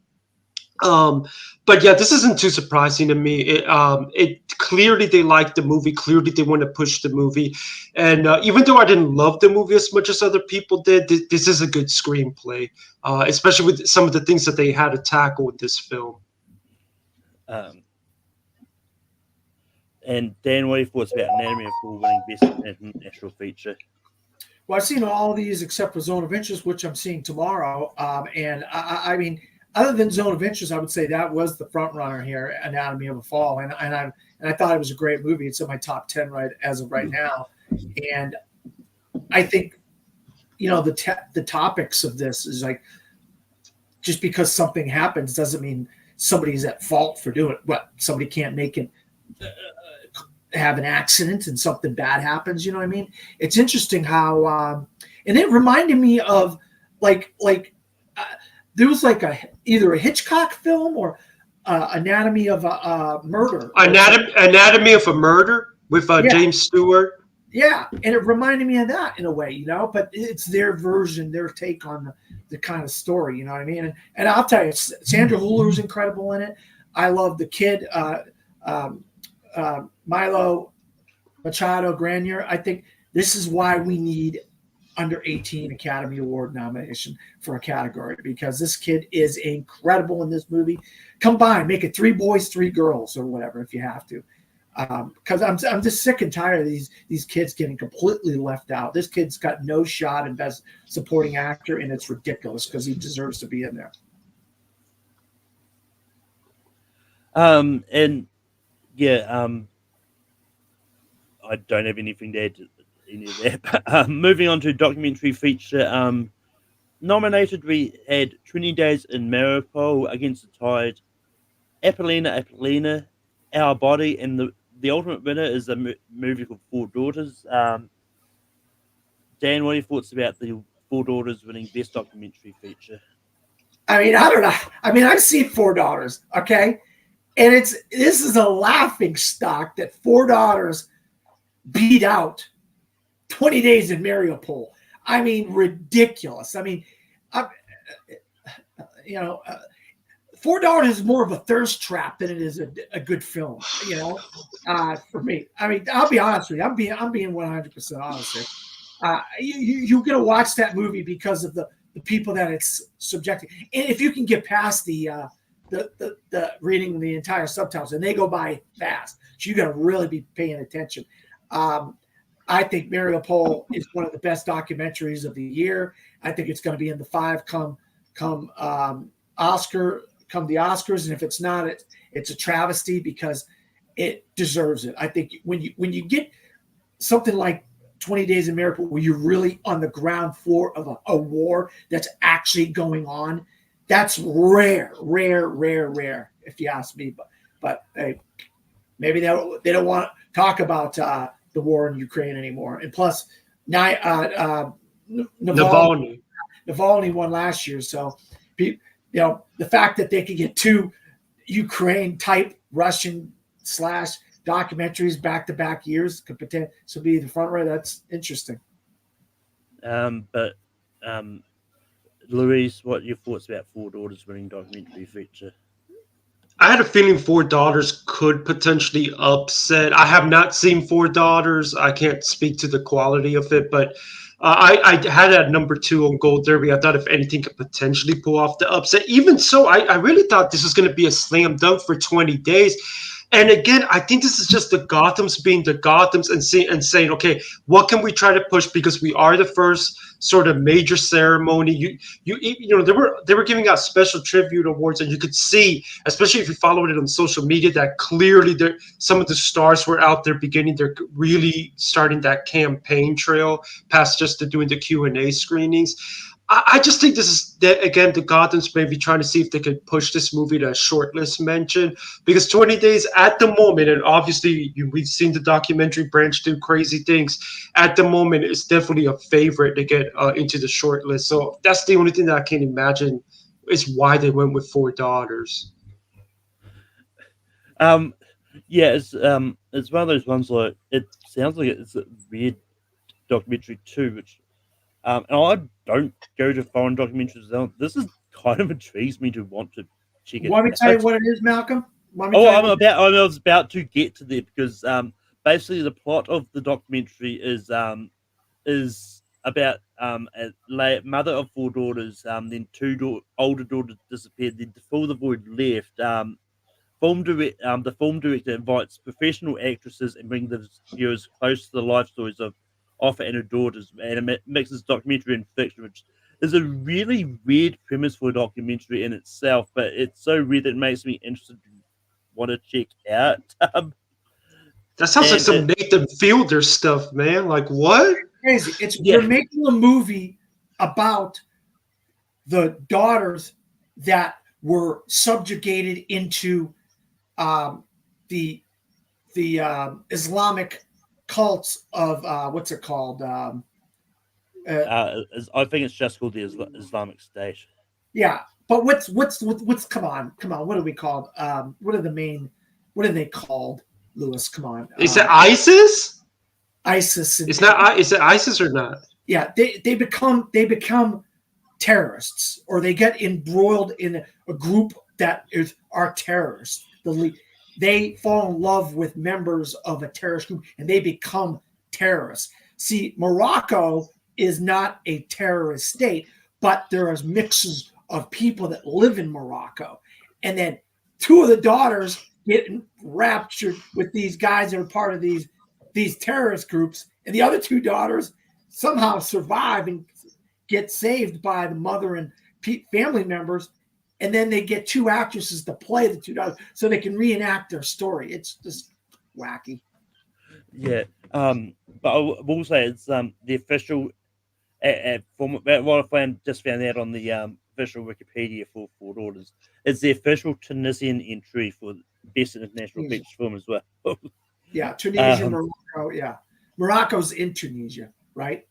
But yeah, this isn't too surprising to me. It clearly they like the movie. Clearly they want to push the movie. And even though I didn't love the movie as much as other people did, this is a good screenplay, especially with some of the things that they had to tackle with this film. And Dan, what are your thoughts about Anatomy of a Fool winning Best International Feature? Well, I've seen all these except for Zone of Interest, which I'm seeing tomorrow. And I mean, other than Zone of Interest, I would say that was the front runner here, Anatomy of a Fall, and I thought it was a great movie. It's in my top 10 right as of right now, and I think the topics of this is like, just because something happens doesn't mean somebody's at fault for doing it. What, somebody can't make it have an accident and something bad happens. You know what I mean? It's interesting how, and it reminded me of there was like either a Hitchcock film or Anatomy of a Murder. Anatomy of a Murder with James Stewart. Yeah, and it reminded me of that in a way, but it's their version, their take on the kind of story, you know what I mean? And I'll tell you, Sandra Hüller's incredible in it. I love the kid, Milo Machado Granier. I think this is why we need under 18 Academy Award nomination for a category, because this kid is incredible in this movie. Combine, make it 3 boys, 3 girls, or whatever if you have to. Because I'm just sick and tired of these kids getting completely left out. This kid's got no shot in Best Supporting Actor, and it's ridiculous because he deserves to be in there. And yeah, I don't have anything to add to any of that. But, moving on to documentary feature, nominated we had 20 Days in Mariupol, Against the Tide, Apollina, Our Body, and the ultimate winner is a movie called Four Daughters. Dan, what are your thoughts about the Four Daughters winning Best Documentary Feature? I mean, I don't know. I mean, I've seen Four Daughters, okay? And this is a laughing stock that Four Daughters beat out 20 Days in Mariupol. I mean, ridiculous. I mean, I, you know, $4 is more of a thirst trap than it is a good film. You know, for me. I mean, I'll be honest with you. I'm being 100% honest here. You're gonna watch that movie because of the people that it's subjecting, and if you can get past the reading the entire subtitles, and they go by fast, so you got to really be paying attention. I think Mariupol is one of the best documentaries of the year. I think it's going to be in the 5 come the Oscars, and if it's not, it's a travesty because it deserves it. I think when you get something like 20 Days in Mariupol, where you're really on the ground floor of a war that's actually going on, that's rare, if you ask me. But hey, maybe they don't want to talk about the war in Ukraine anymore. And plus, Navalny won last year, so the fact that they could get 2 Ukraine type Russian / documentaries back-to-back years could potentially be the front runner. That's interesting. But Louise, what are your thoughts about Four Daughters winning documentary feature? I had a feeling Four Daughters could potentially upset. I have not seen Four Daughters. I can't speak to the quality of it, but I had it at number 2 on Gold Derby. I thought if anything could potentially pull off the upset. Even so, I really thought this was going to be a slam dunk for 20 days. And again, I think this is just the Gothams being the Gothams and saying, okay, what can we try to push, because we are the first sort of major ceremony. They were giving out special tribute awards, and you could see, especially if you followed it on social media, that clearly some of the stars were out there beginning. They're really starting that campaign trail past just doing the Q&A screenings. I just think this is, again, the Gothams maybe trying to see if they could push this movie to a shortlist mention, because 20 Days at the moment, and obviously we've seen the documentary branch do crazy things, at the moment it's definitely a favorite to get into the shortlist. So that's the only thing that I can imagine is why they went with Four Daughters. Yeah, it's one of those ones like, it sounds like it's a weird documentary too, which and I don't go to foreign documentaries. This is kind of intrigues me to want to check it out. Want me to tell you what it is, Malcolm? I was about to get to there, because basically the plot of the documentary is about a mother of 4 daughters. Then 2 older daughters disappeared. Then to fill the void left, the film director invites professional actresses and brings the viewers close to the life stories of Offa and her daughters, and it mixes documentary and fiction, which is a really weird premise for a documentary in itself, but it's so weird that it makes me interested to want to check out. That sounds like some Nathan Fielder stuff, man. Like, what? Crazy. You're making a movie about the daughters that were subjugated into the Islamic cults of what's it called? I think it's just called the Islamic State. Yeah, but what's come on? What are we called? What are they called? Lewis, come on. Is it ISIS? ISIS. It's not. Is it ISIS or not? Yeah, they become terrorists, or they get embroiled in a group that are terrorists. They fall in love with members of a terrorist group, and they become terrorists. See, Morocco is not a terrorist state, but there are mixes of people that live in Morocco. And then 2 of the daughters get raptured with these guys that are part of these terrorist groups, and the other 2 daughters somehow survive and get saved by the mother and family members. And then they get 2 actresses to play the 2 daughters so they can reenact their story. It's just wacky. Yeah. But I will say it's the official, from what I just found out on the official Wikipedia for Four Daughters, it's the official Tunisian entry for Best International Feature Film as well. Yeah, Tunisia, Morocco. Yeah. Morocco's in Tunisia, right?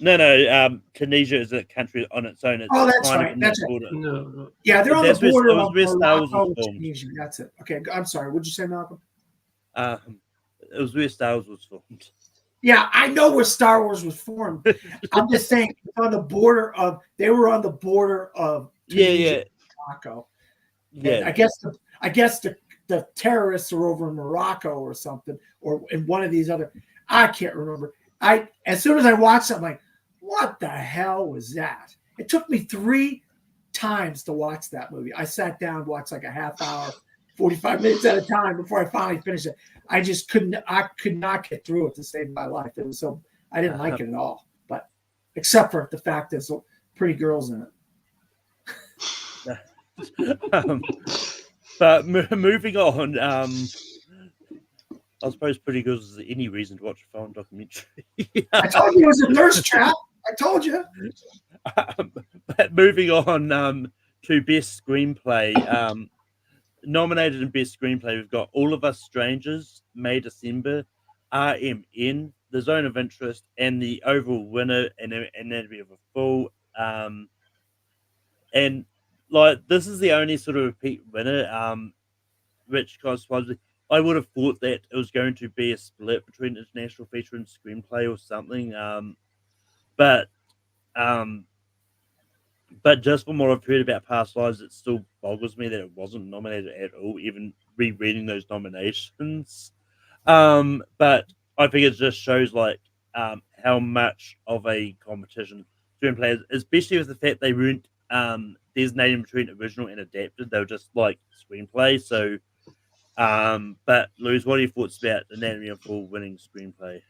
No. Tunisia is a country on its own. It's that's right. That's it. No. Yeah, they're on the border of where Morocco and Tunisia. That's it. Okay, I'm sorry. What'd you say, Malcolm? It was where Star Wars was filmed. Yeah, I know where Star Wars was formed. I'm just saying on the border of they were on the border of Tunisia and Morocco. And yeah. I guess the terrorists are over in Morocco or something, or in one of these other. I can't remember. As soon as I watched it, I'm like, what the hell was that? It took me 3 times to watch that movie. I sat down, watched like a half hour, 45 minutes at a time before I finally finished it. I just couldn't. I could not get through it to save my life. It was so I didn't like it at all. But except for the fact there's some pretty girls in it. But moving on, I suppose pretty good is any reason to watch a film documentary. I told you it was a thirst trap. I told you. But moving on to best screenplay, nominated in best screenplay, we've got All of Us Strangers, May December, RMN, The Zone of Interest, and the overall winner, Anatomy of a Fool. And like this is the only sort of repeat winner, which corresponds. I would have thought that it was going to be a split between international feature and screenplay or something. But um, but just from what I've heard about Past Lives, it still boggles me that it wasn't nominated at all. Even rereading those nominations, but I think it just shows like how much of a competition screenplay is, especially with the fact they weren't designated between original and adapted. They were just like screenplay. So, but Louis, what are your thoughts about Anatomy of a Fall winning screenplay?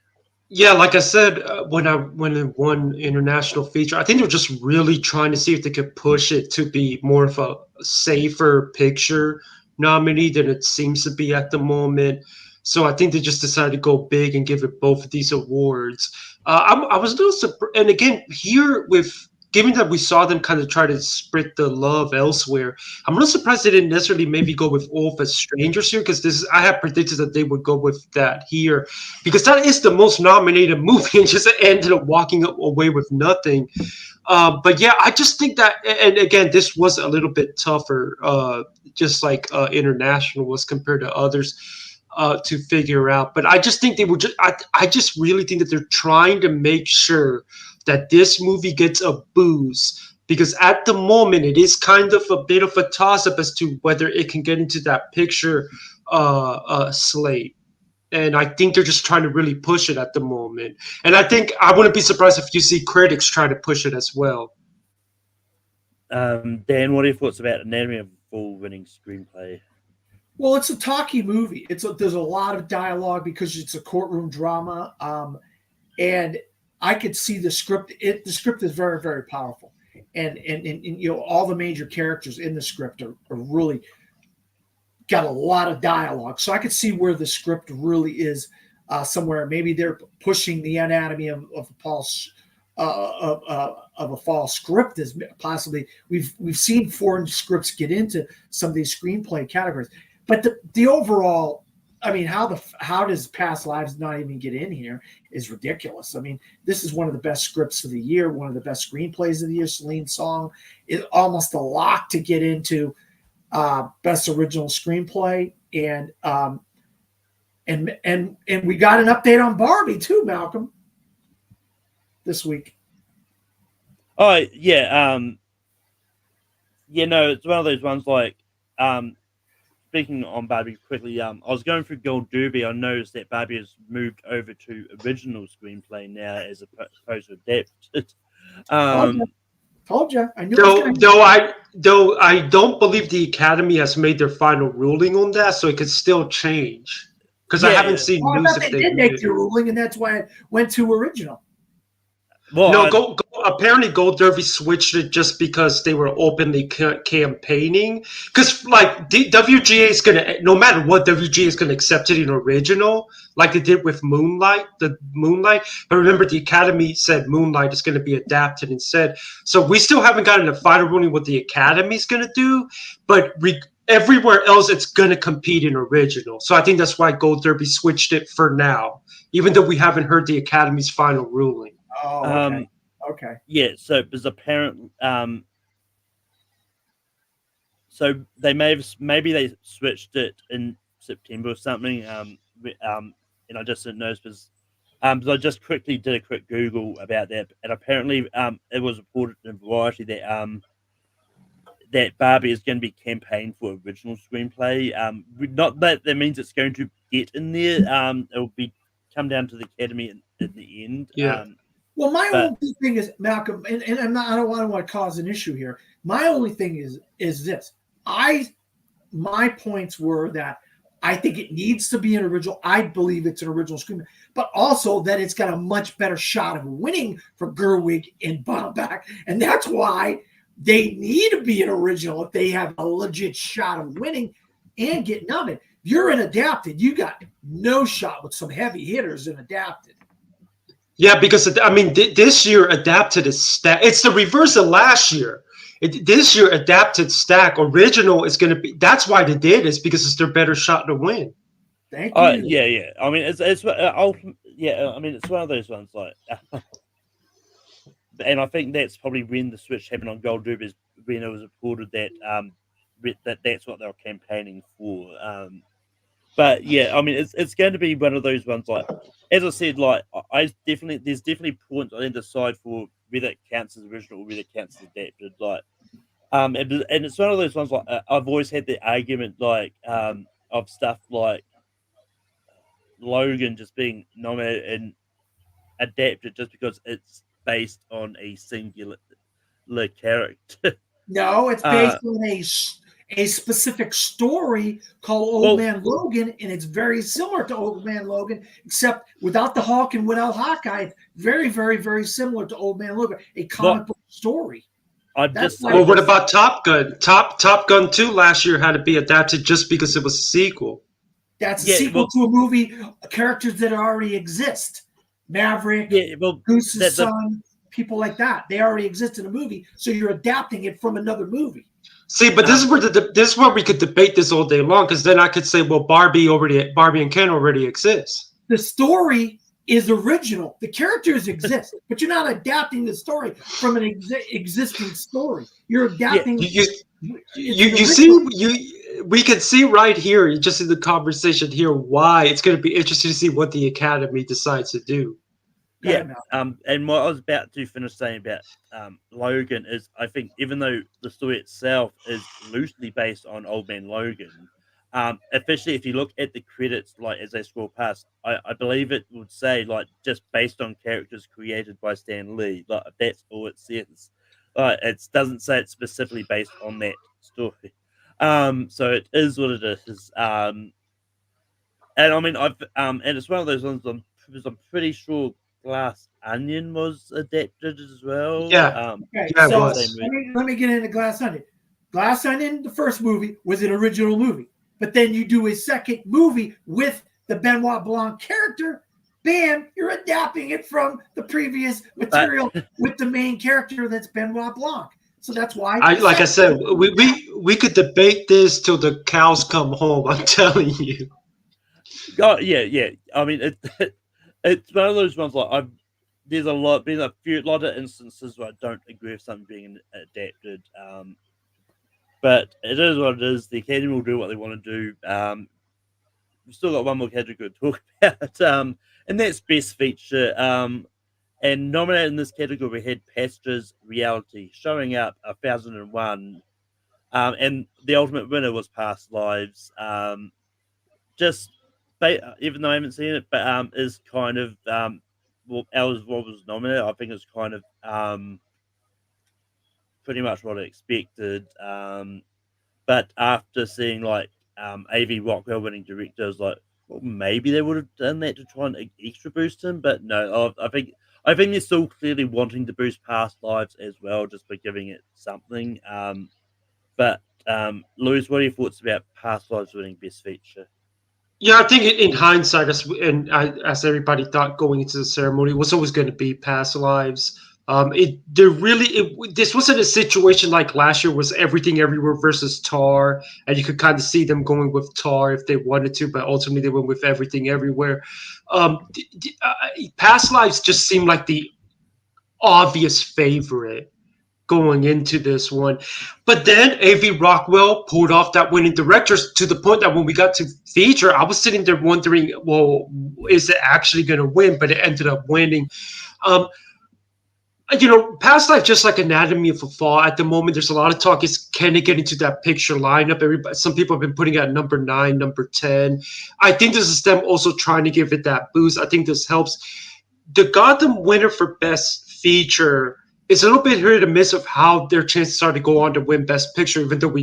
Yeah, like I said, when it won international feature, I think they were just really trying to see if they could push it to be more of a safer picture nominee than it seems to be at the moment. So I think they just decided to go big and give it both of these awards. I was a little surprised, and again here with given that we saw them kind of try to spread the love elsewhere, I'm a little surprised they didn't necessarily maybe go with All of Us Strangers here because this is, I had predicted that they would go with that here because that is the most nominated movie and just ended up walking away with nothing. But yeah, I just think that, and again, this was a little bit tougher, just like international was compared to others. To figure out, but I just think they were just. I just really think that they're trying to make sure that this movie gets a boost because at the moment it is kind of a bit of a toss up as to whether it can get into that picture slate. And I think they're just trying to really push it at the moment. And I think I wouldn't be surprised if you see critics try to push it as well. Dan, what are your thoughts about Anatomy of a Fall winning screenplay? Well, it's a talky movie. There's a lot of dialogue because it's a courtroom drama, and I could see the script. The script is very, very powerful, and you know all the major characters in the script are really got a lot of dialogue. So I could see where the script really is somewhere. Maybe they're pushing the anatomy of a false of a false script as possibly. We've seen foreign scripts get into some of these screenplay categories. But the overall, I mean, how does Past Lives not even get in here is ridiculous. I mean, this is one of the best scripts of the year, one of the best screenplays of the year. Celine Song is almost a lock to get into best original screenplay, and we got an update on Barbie too, Malcolm, this week. Oh yeah, yeah. No, it's one of those ones like speaking on Barbie quickly, I was going through Gold Derby. I noticed that Barbie has moved over to original screenplay now as opposed to adapted. Told you. I knew. Though I don't believe the Academy has made their final ruling on that, so it could still change. Because I haven't seen news if they did make the ruling, and that's why it went to original. Well, no, apparently Gold Derby switched it just because they were openly campaigning. Because like WGA is gonna, no matter what, WGA is gonna accept it in original, like they did with Moonlight. But remember, the Academy said Moonlight is gonna be adapted instead. So we still haven't gotten a final ruling what the Academy is gonna do. But everywhere else, it's gonna compete in original. So I think that's why Gold Derby switched it for now, even though we haven't heard the Academy's final ruling. Oh, okay. Okay. Yeah, so it was apparent. So they maybe they switched it in September or something. And I just didn't notice because So I just quickly did a quick Google about that, and apparently, it was reported in Variety that Barbie is going to be campaigned for original screenplay. Not that that means it's going to get in there. It'll be come down to the Academy in the end. Yeah. Well, my But only thing is, Malcolm, and I don't want to cause an issue here. My only thing is this. My points were that I think it needs to be an original. I believe it's an original screenplay, but also that it's got a much better shot of winning for Gerwig and Baumbach, and that's why they need to be an original if they have a legit shot of winning and getting nominated. If you're an adapted, you got no shot with some heavy hitters in adapted. Yeah, because I mean, this year adapted is stack. It's the reverse of last year. This year adapted stack original is going to be. That's why they did is because it's their better shot to win. Thank you. yeah. I mean, it's yeah. I mean, it's one of those ones like, and I think that's probably when the switch happened on Gold Dube is when it was reported that that's what they were campaigning for. But yeah, I mean, it's going to be one of those ones like, as I said, like there's definitely points on either side for whether it counts as original or whether it counts as adapted. Like, and it's one of those ones like I've always had the argument like of stuff like Logan just being nominated and adapted just because it's based on a singular character. No, it's based on a specific story called Old Man Logan, and it's very similar to Old Man Logan, except without the Hawk and without Hawkeye. It's very, very, very similar to Old Man Logan, a comic book story. What about Top Gun? Top Gun 2 last year had to be adapted just because it was a sequel. That's a sequel to a movie, characters that already exist. Maverick, Goose's son, people like that. They already exist in a movie, so you're adapting it from another movie. See, but this is where we could debate this all day long, because then I could say, well, Barbie and Ken already exist. The story is original. The characters exist, but you're not adapting the story from an existing story. You're adapting. You see, we can see right here, just in the conversation here, why it's going to be interesting to see what the Academy decides to do. Yeah, and what I was about to finish saying about Logan is, I think even though the story itself is loosely based on Old Man Logan, especially if you look at the credits, like as they scroll past, I believe it would say like just based on characters created by Stan Lee. Like that's all it says. It doesn't say it's specifically based on that story. So it is what it is. And I mean, and it's one of those ones. I'm pretty sure Glass Onion was adapted as well. Yeah. Okay, so let me get into Glass Onion. Glass Onion, the first movie, was an original movie. But then you do a second movie with the Benoit Blanc character, bam, you're adapting it from the previous material with the main character that's Benoit Blanc. So that's why. Like I said, we could debate this till the cows come home. I'm telling you. Oh yeah. I mean, it's one of those ones like there's lot of instances where I don't agree with something being adapted. But it is what it is. The Academy will do what they want to do. We've still got one more category to talk about, and that's Best Feature. And nominated in this category, we had Pasta's Reality, Showing Up, 1001. And the ultimate winner was Past Lives. Even though I haven't seen it, but is kind of what was nominated. I think it's kind of pretty much what I expected. But after seeing like A.V. Rockwell winning director, I was like, well, maybe they would have done that to try and extra boost him. But no, I think they're still clearly wanting to boost Past Lives as well, just by giving it something. But Louis, what are your thoughts about Past Lives winning Best Feature? Yeah, I think in hindsight, as everybody thought going into the ceremony, it was always going to be Past Lives. This wasn't a situation like last year was Everything Everywhere versus Tar, and you could kind of see them going with Tar if they wanted to, but ultimately they went with Everything Everywhere. Past Lives just seemed like the obvious favorite going into this one. But then A.V. Rockwell pulled off that winning directors to the point that when we got to feature, I was sitting there wondering, well, is it actually going to win? But it ended up winning. Past Life, just like Anatomy of a Fall, at the moment, there's a lot of talk. Can it get into that picture lineup? Some people have been putting it at number 9, number 10. I think this is them also trying to give it that boost. I think this helps. The Gotham winner for Best Feature is a little bit hit or miss of how their chances are to go on to win Best Picture, even though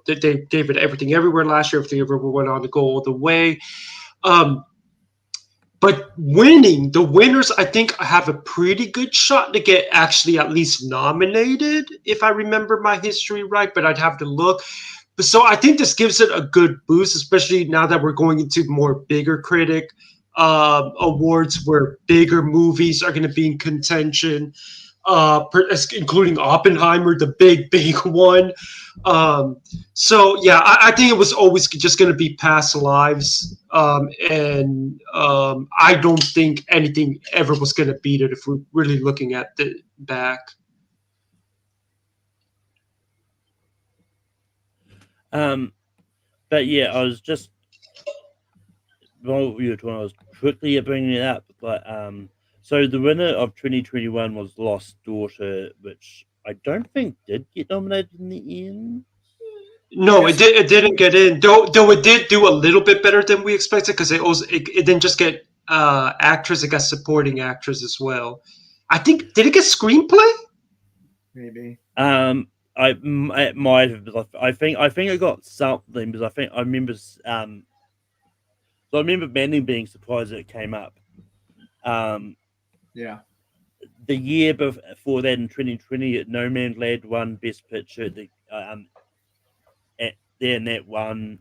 they gave it Everything Everywhere last year. Everything Everywhere went on to go all the way. But the winners, I think, have a pretty good shot to get actually at least nominated, if I remember my history right, but I'd have to look. So I think this gives it a good boost, especially now that we're going into more bigger critic awards where bigger movies are going to be in contention, including Oppenheimer, the big one. So yeah, I think it was always just going to be Past Lives, and I don't think anything ever was going to beat it if we're really looking at the back. But yeah, I was just while you were talking, I was quickly bringing it up, but so the winner of 2021 was Lost Daughter, which I don't think did get nominated in the end. No, it didn't get in. Though it did do a little bit better than we expected, because it didn't just get actress; it got supporting actress as well. I think did it get screenplay? Maybe. It might have. I think it got something because I remember. So I remember Manning being surprised that it came up. Yeah. The year before that, in 2020, No Man's Land won Best Picture. That one.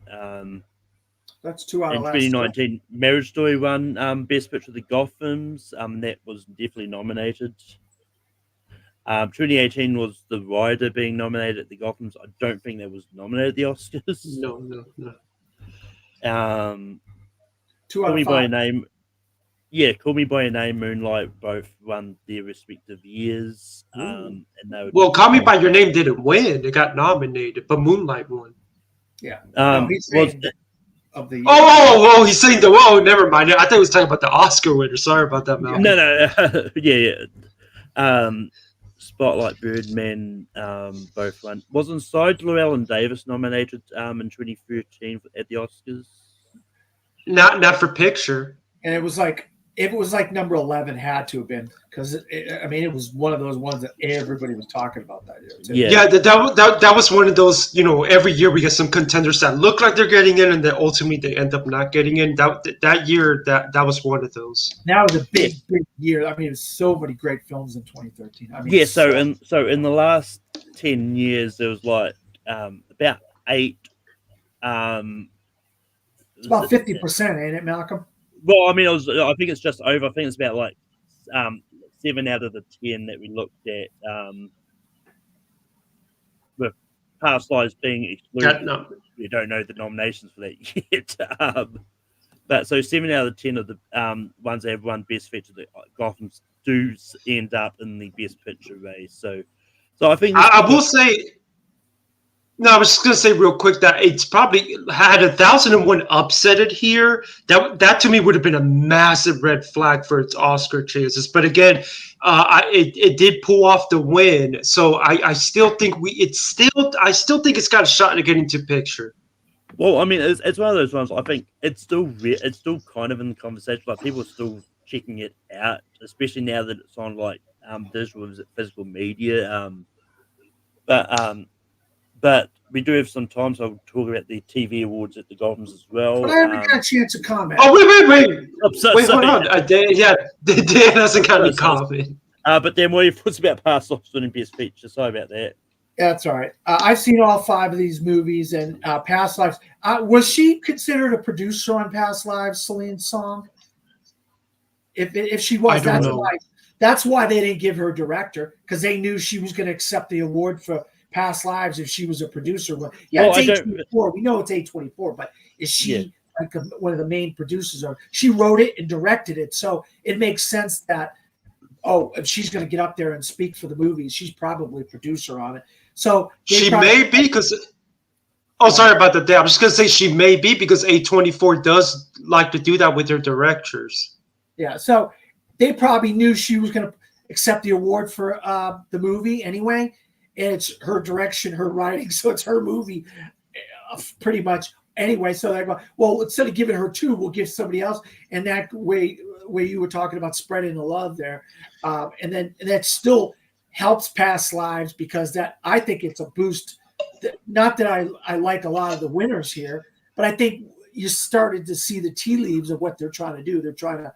That's 2 out in of last 2019, Marriage Story won Best Picture. The Gothams. That was definitely nominated. 2018 was The Rider being nominated at the Gothams. I don't think that was nominated at the Oscars. No. 2 Call out Me of by 5. Your Name. Yeah, Call Me by Your Name, Moonlight both won their respective years. And they Well, Call Me by Your Name didn't win; it got nominated, but Moonlight won. Yeah. He's saying of the year. Oh, he's saying never mind. I thought he was talking about the Oscar winner. Sorry about that, Malcolm. No. yeah. Spotlight, Birdman, both won. Wasn't Llewellyn Davis nominated in 2013 at the Oscars? Not for picture. And it was like number 11 had to have been, because it was one of those ones that everybody was talking about that year too. Yeah, that was one of those. Every year we get some contenders that look like they're getting in, and then ultimately they end up not getting in. That year, that was one of those. That was a big year. It was so many great films in 2013. So in the last 10 years, there was like about 8. It's about 50%, ain't it, Malcolm? Well, I think it's just over. I think it's about like 7 out of the 10 that we looked at, with Past Lives being excluded. We don't know the nominations for that yet. But so 7 out of 10 of the ones that have won Best Feature, the Gothams do end up in the Best Picture race. So I think I will say. No, I was just gonna say real quick that it's probably had 1001 upset it here. That to me would have been a massive red flag for its Oscar chances. But again, it did pull off the win, so I still think I still think it's got a shot to get into picture. Well, it's one of those ones. I think it's still kind of in the conversation. Like people are still checking it out, especially now that it's on like digital physical media. But we do have some time, so I'll talk about the TV awards at the Gothams as well. But I haven't got a chance to comment. Oh, wait. Wait, hold on. Dan hasn't got any comment. But then what puts about Past Lives winning Best Feature. Sorry about that. Yeah, that's all right. I've seen all 5 of these movies, and Past Lives. Was she considered a producer on Past Lives, Celine Song? If she was, that's why they didn't give her a director, because they knew she was going to accept the award for Past Lives if she was a producer. It's A24. We know it's A24, but is she like one of the main producers? She wrote it and directed it, so it makes sense that oh, if she's going to get up there and speak for the movie, she's probably a producer on it. So she may be because. Oh, sorry about that. I'm just gonna say she may be because A24 does like to do that with their directors. Yeah, so they probably knew she was going to accept the award for the movie anyway, and it's her direction, her writing, so it's her movie, pretty much anyway. So they go, well, instead of giving her 2, we'll give somebody else, and that way you were talking about spreading the love there, and that still helps Past Lives because that I think it's a boost. Not that I like a lot of the winners here, but I think you started to see the tea leaves of what they're trying to do. They're trying to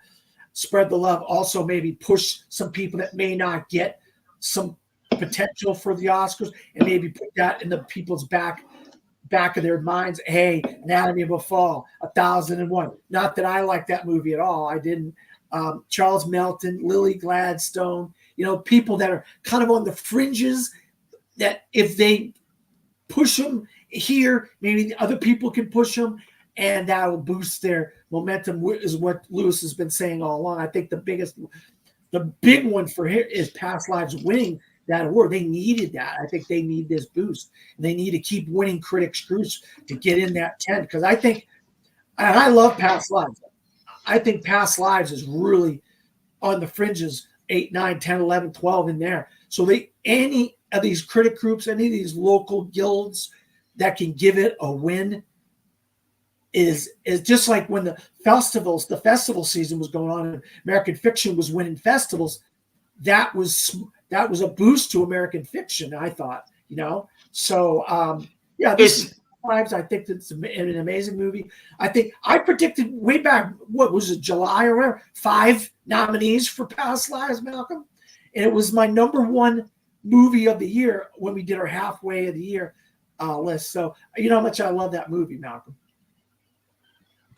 spread the love, also maybe push some people that may not get some potential for the Oscars, and maybe put that in the people's back of their minds. Hey, Anatomy of a Fall, 1001. Not that I like that movie at all. I didn't. Charles Melton, Lily Gladstone, people that are kind of on the fringes that if they push them here, maybe other people can push them, and that will boost their momentum, is what Lewis has been saying all along. I think the big one for here is Past Lives winning that award. They needed that. I think they need this boost. And they need to keep winning Critics' Choice to get in that 10. Because I think, and I love Past Lives. I think Past Lives is really on the fringes, 8, 9, 10, 11, 12 in there. So any of these critic groups, any of these local guilds that can give it a win is just like when the festival season was going on and American Fiction was winning festivals. That was a boost to American Fiction, I thought, So this Lives, I think it's an amazing movie. I think I predicted way back, what was it, July or whatever, 5 nominees for Past Lives, Malcolm. And it was my number 1 movie of the year when we did our halfway of the year list. So you know how much I love that movie, Malcolm.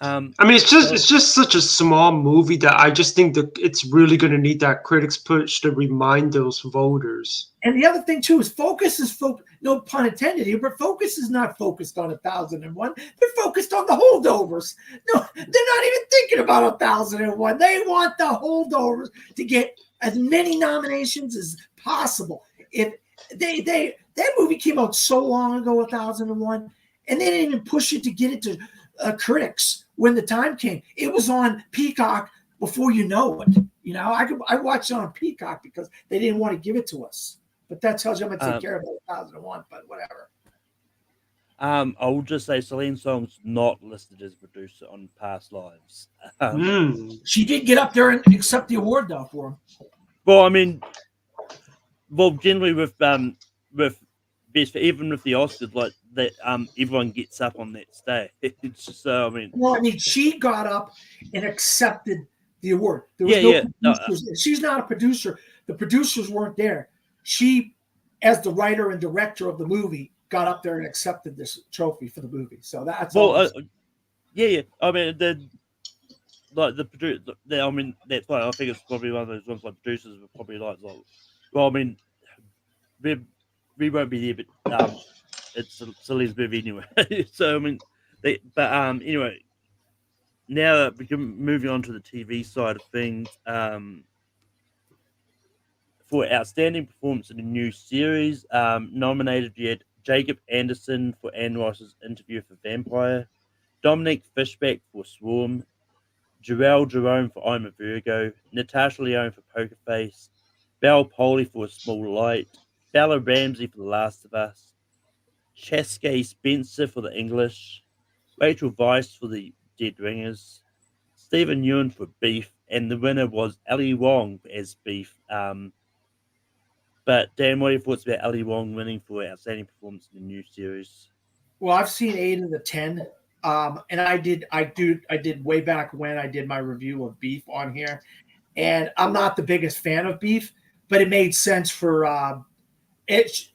I mean, it's just such a small movie that I just think that it's really going to need that critics push to remind those voters. And the other thing too is focus is no pun intended here, but focus is not focused on 1001. They're focused on the holdovers. No, they're not even thinking about 1001. They want the holdovers to get as many nominations as possible. If that movie came out so long ago, 1001, and they didn't even push it to get it to critics when the time came. It was on Peacock before you know it. I watched it on Peacock because they didn't want to give it to us. But that tells you I'm going to take care of 1001, but whatever. I will just say Celine Song's not listed as producer on Past Lives. She did get up there and accept the award, though, for him. Well, I mean, generally with best, even with the Oscars, like that, everyone gets up on that stage. It's just, she got up and accepted the award. There was no producers. She's not a producer. The producers weren't there. She, as the writer and director of the movie, got up there and accepted this trophy for the movie. So that's all. I mean, the producer. I mean, that's why I think it's probably one of those ones like producers were probably like, well, I mean, we won't be there, but it's Celine's movie anyway. So I mean, anyway, now moving on to the TV side of things. For outstanding performance in a new series, nominated you had Jacob Anderson for Anne Ross's Interview for Vampire, Dominic Fishback for Swarm, Jarrell Jerome for I'm a Virgo, Natasha Lyonne for Poker Face, Belle Poley for A Small Light, Bella Ramsey for The Last of Us, Chaskey Spencer for The English, Rachel Weisz for The Dead Ringers, Stephen Yeun for Beef, and the winner was Ali Wong as Beef. But Dan, what are your thoughts about Ali Wong winning for outstanding performance in the new series? Well, I've seen 8 of the 10, and I did way back when I did my review of Beef on here, and I'm not the biggest fan of Beef, but it made sense for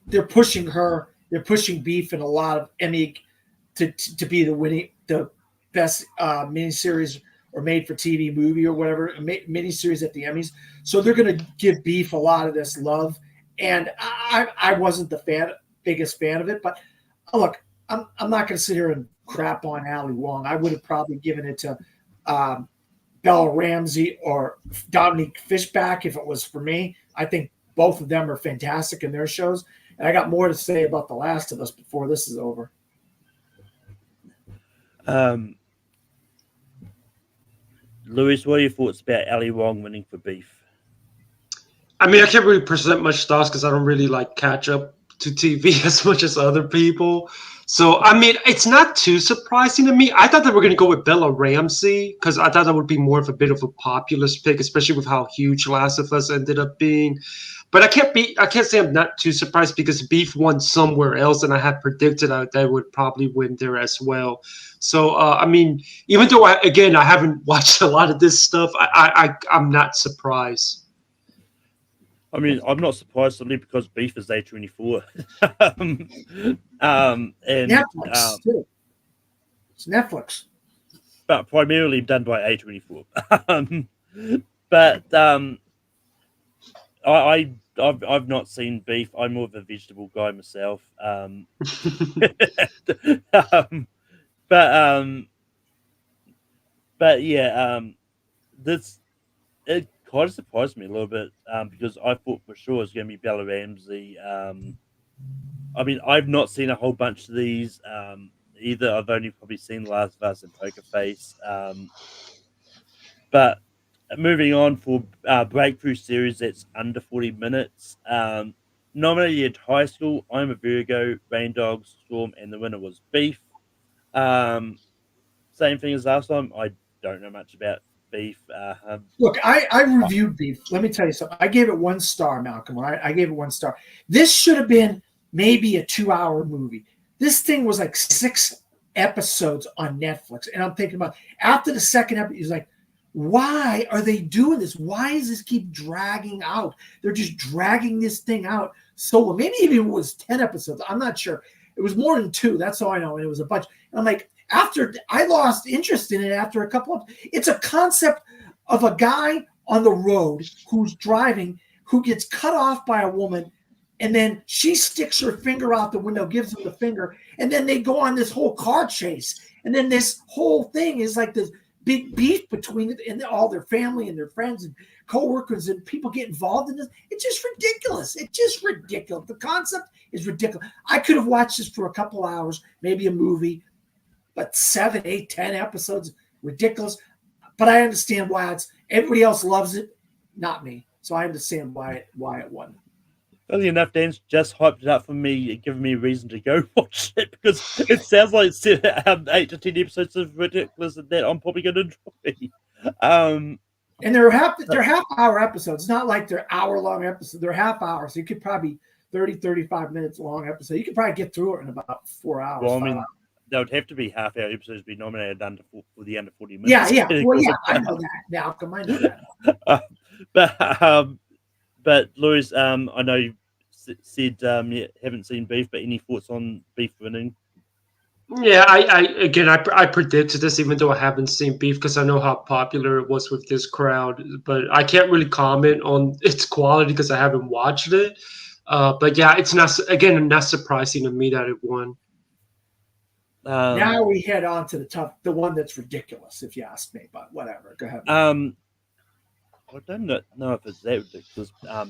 they're pushing her, they're pushing Beef in a lot of Emmy to be the best miniseries or made for TV movie or whatever miniseries at the Emmys. So they're going to give Beef a lot of this love. And I wasn't the biggest fan of it, but look, I'm not going to sit here and crap on Ali Wong. I would have probably given it to Bella Ramsey or Dominique Fishback if it was for me. I think both of them are fantastic in their shows. And I got more to say about The Last of Us before this is over. Louis, what are your thoughts about Ali Wong winning for Beef? I mean, I can't really present much thoughts because I don't really like catch up to TV as much as other people. So, I mean, it's not too surprising to me. I thought they were going to go with Bella Ramsey because I thought that would be more of a bit of a populist pick, especially with how huge Last of Us ended up being. But I can't say I'm not too surprised because Beef won somewhere else, and I had predicted that they would probably win there as well. So, I mean, even though I haven't watched a lot of this stuff, I'm not surprised. I mean, I'm not surprised simply because Beef is A24. And Netflix, too. It's Netflix. But primarily done by A24. But I've not seen Beef. I'm more of a vegetable guy myself. But yeah, this it kind of surprised me a little bit because I thought for sure it was going to be Bella Ramsey. I mean, I've not seen a whole bunch of these either. I've only probably seen Last of Us and Poker Face. But moving on for breakthrough series that's under 40 minutes. Nominated High School, I'm a Virgo, Rain Dogs, Storm, and the winner was Beef. Same thing as last time. I don't know much about Beef. Look, I reviewed Beef. Let me tell you something. I gave it 1 star, Malcolm. I gave it 1 star. This should have been maybe a 2-hour movie. This thing was like 6 episodes on Netflix. And I'm thinking about after the second episode, he's like, why are they doing this? Why does this keep dragging out? They're just dragging this thing out so long. Maybe even it was 10 episodes. I'm not sure. It was more than 2. That's all I know. And it was a bunch. And I'm like, after I lost interest in it after a couple of, it's a concept of a guy on the road who's driving, who gets cut off by a woman, and then she sticks her finger out the window, gives him the finger, and then they go on this whole car chase. And then this whole thing is like this big beef between it and all their family and their friends and coworkers and people get involved in this. It's just ridiculous. It's just ridiculous. The concept is ridiculous. I could have watched this for a couple hours, maybe a movie, but 7, 8, 10 episodes, ridiculous. But I understand why everybody else loves it, not me. So I understand why it won. Funny enough, Dan's just hyped it up for me, giving me a reason to go watch it because it sounds like 8 to 10 episodes of ridiculous that I'm probably going to enjoy. And they're half-hour episodes. It's not like they're hour-long episodes. They're half hours. So you could probably 30, 35 minutes long episode. You could probably get through it in about 4 hours. Well, I mean, there would have to be half-hour episodes to be nominated for the under 40 minutes. Yeah. Well, yeah, I know that. Malcolm, I know that. But Louis, I know you said you haven't seen Beef, but any thoughts on Beef winning? Yeah, I predicted this, even though I haven't seen Beef because I know how popular it was with this crowd. But I can't really comment on its quality because I haven't watched it. But yeah, it's not surprising to me that it won. Now we head on to the one that's ridiculous, if you ask me. But whatever, go ahead. I don't know if it's that ridiculous, but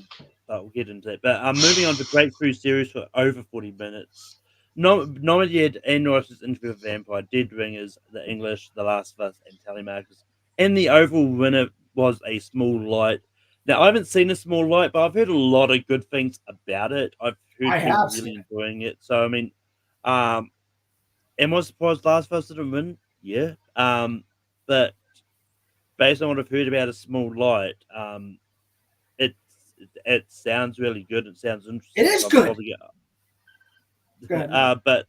we'll get into that. But moving on to breakthrough series for over 40 minutes. Nominated Anne Norris's Interview with a Vampire, Dead Ringers, The English, The Last of Us, and Telemarketers. And the overall winner was A Small Light. Now, I haven't seen A Small Light, but I've heard a lot of good things about it. I've heard people really enjoying it. So, I mean, am I surprised Last of Us didn't win? Yeah. But based on what I've heard about A Small Light, it sounds really good. It sounds interesting. It is good. But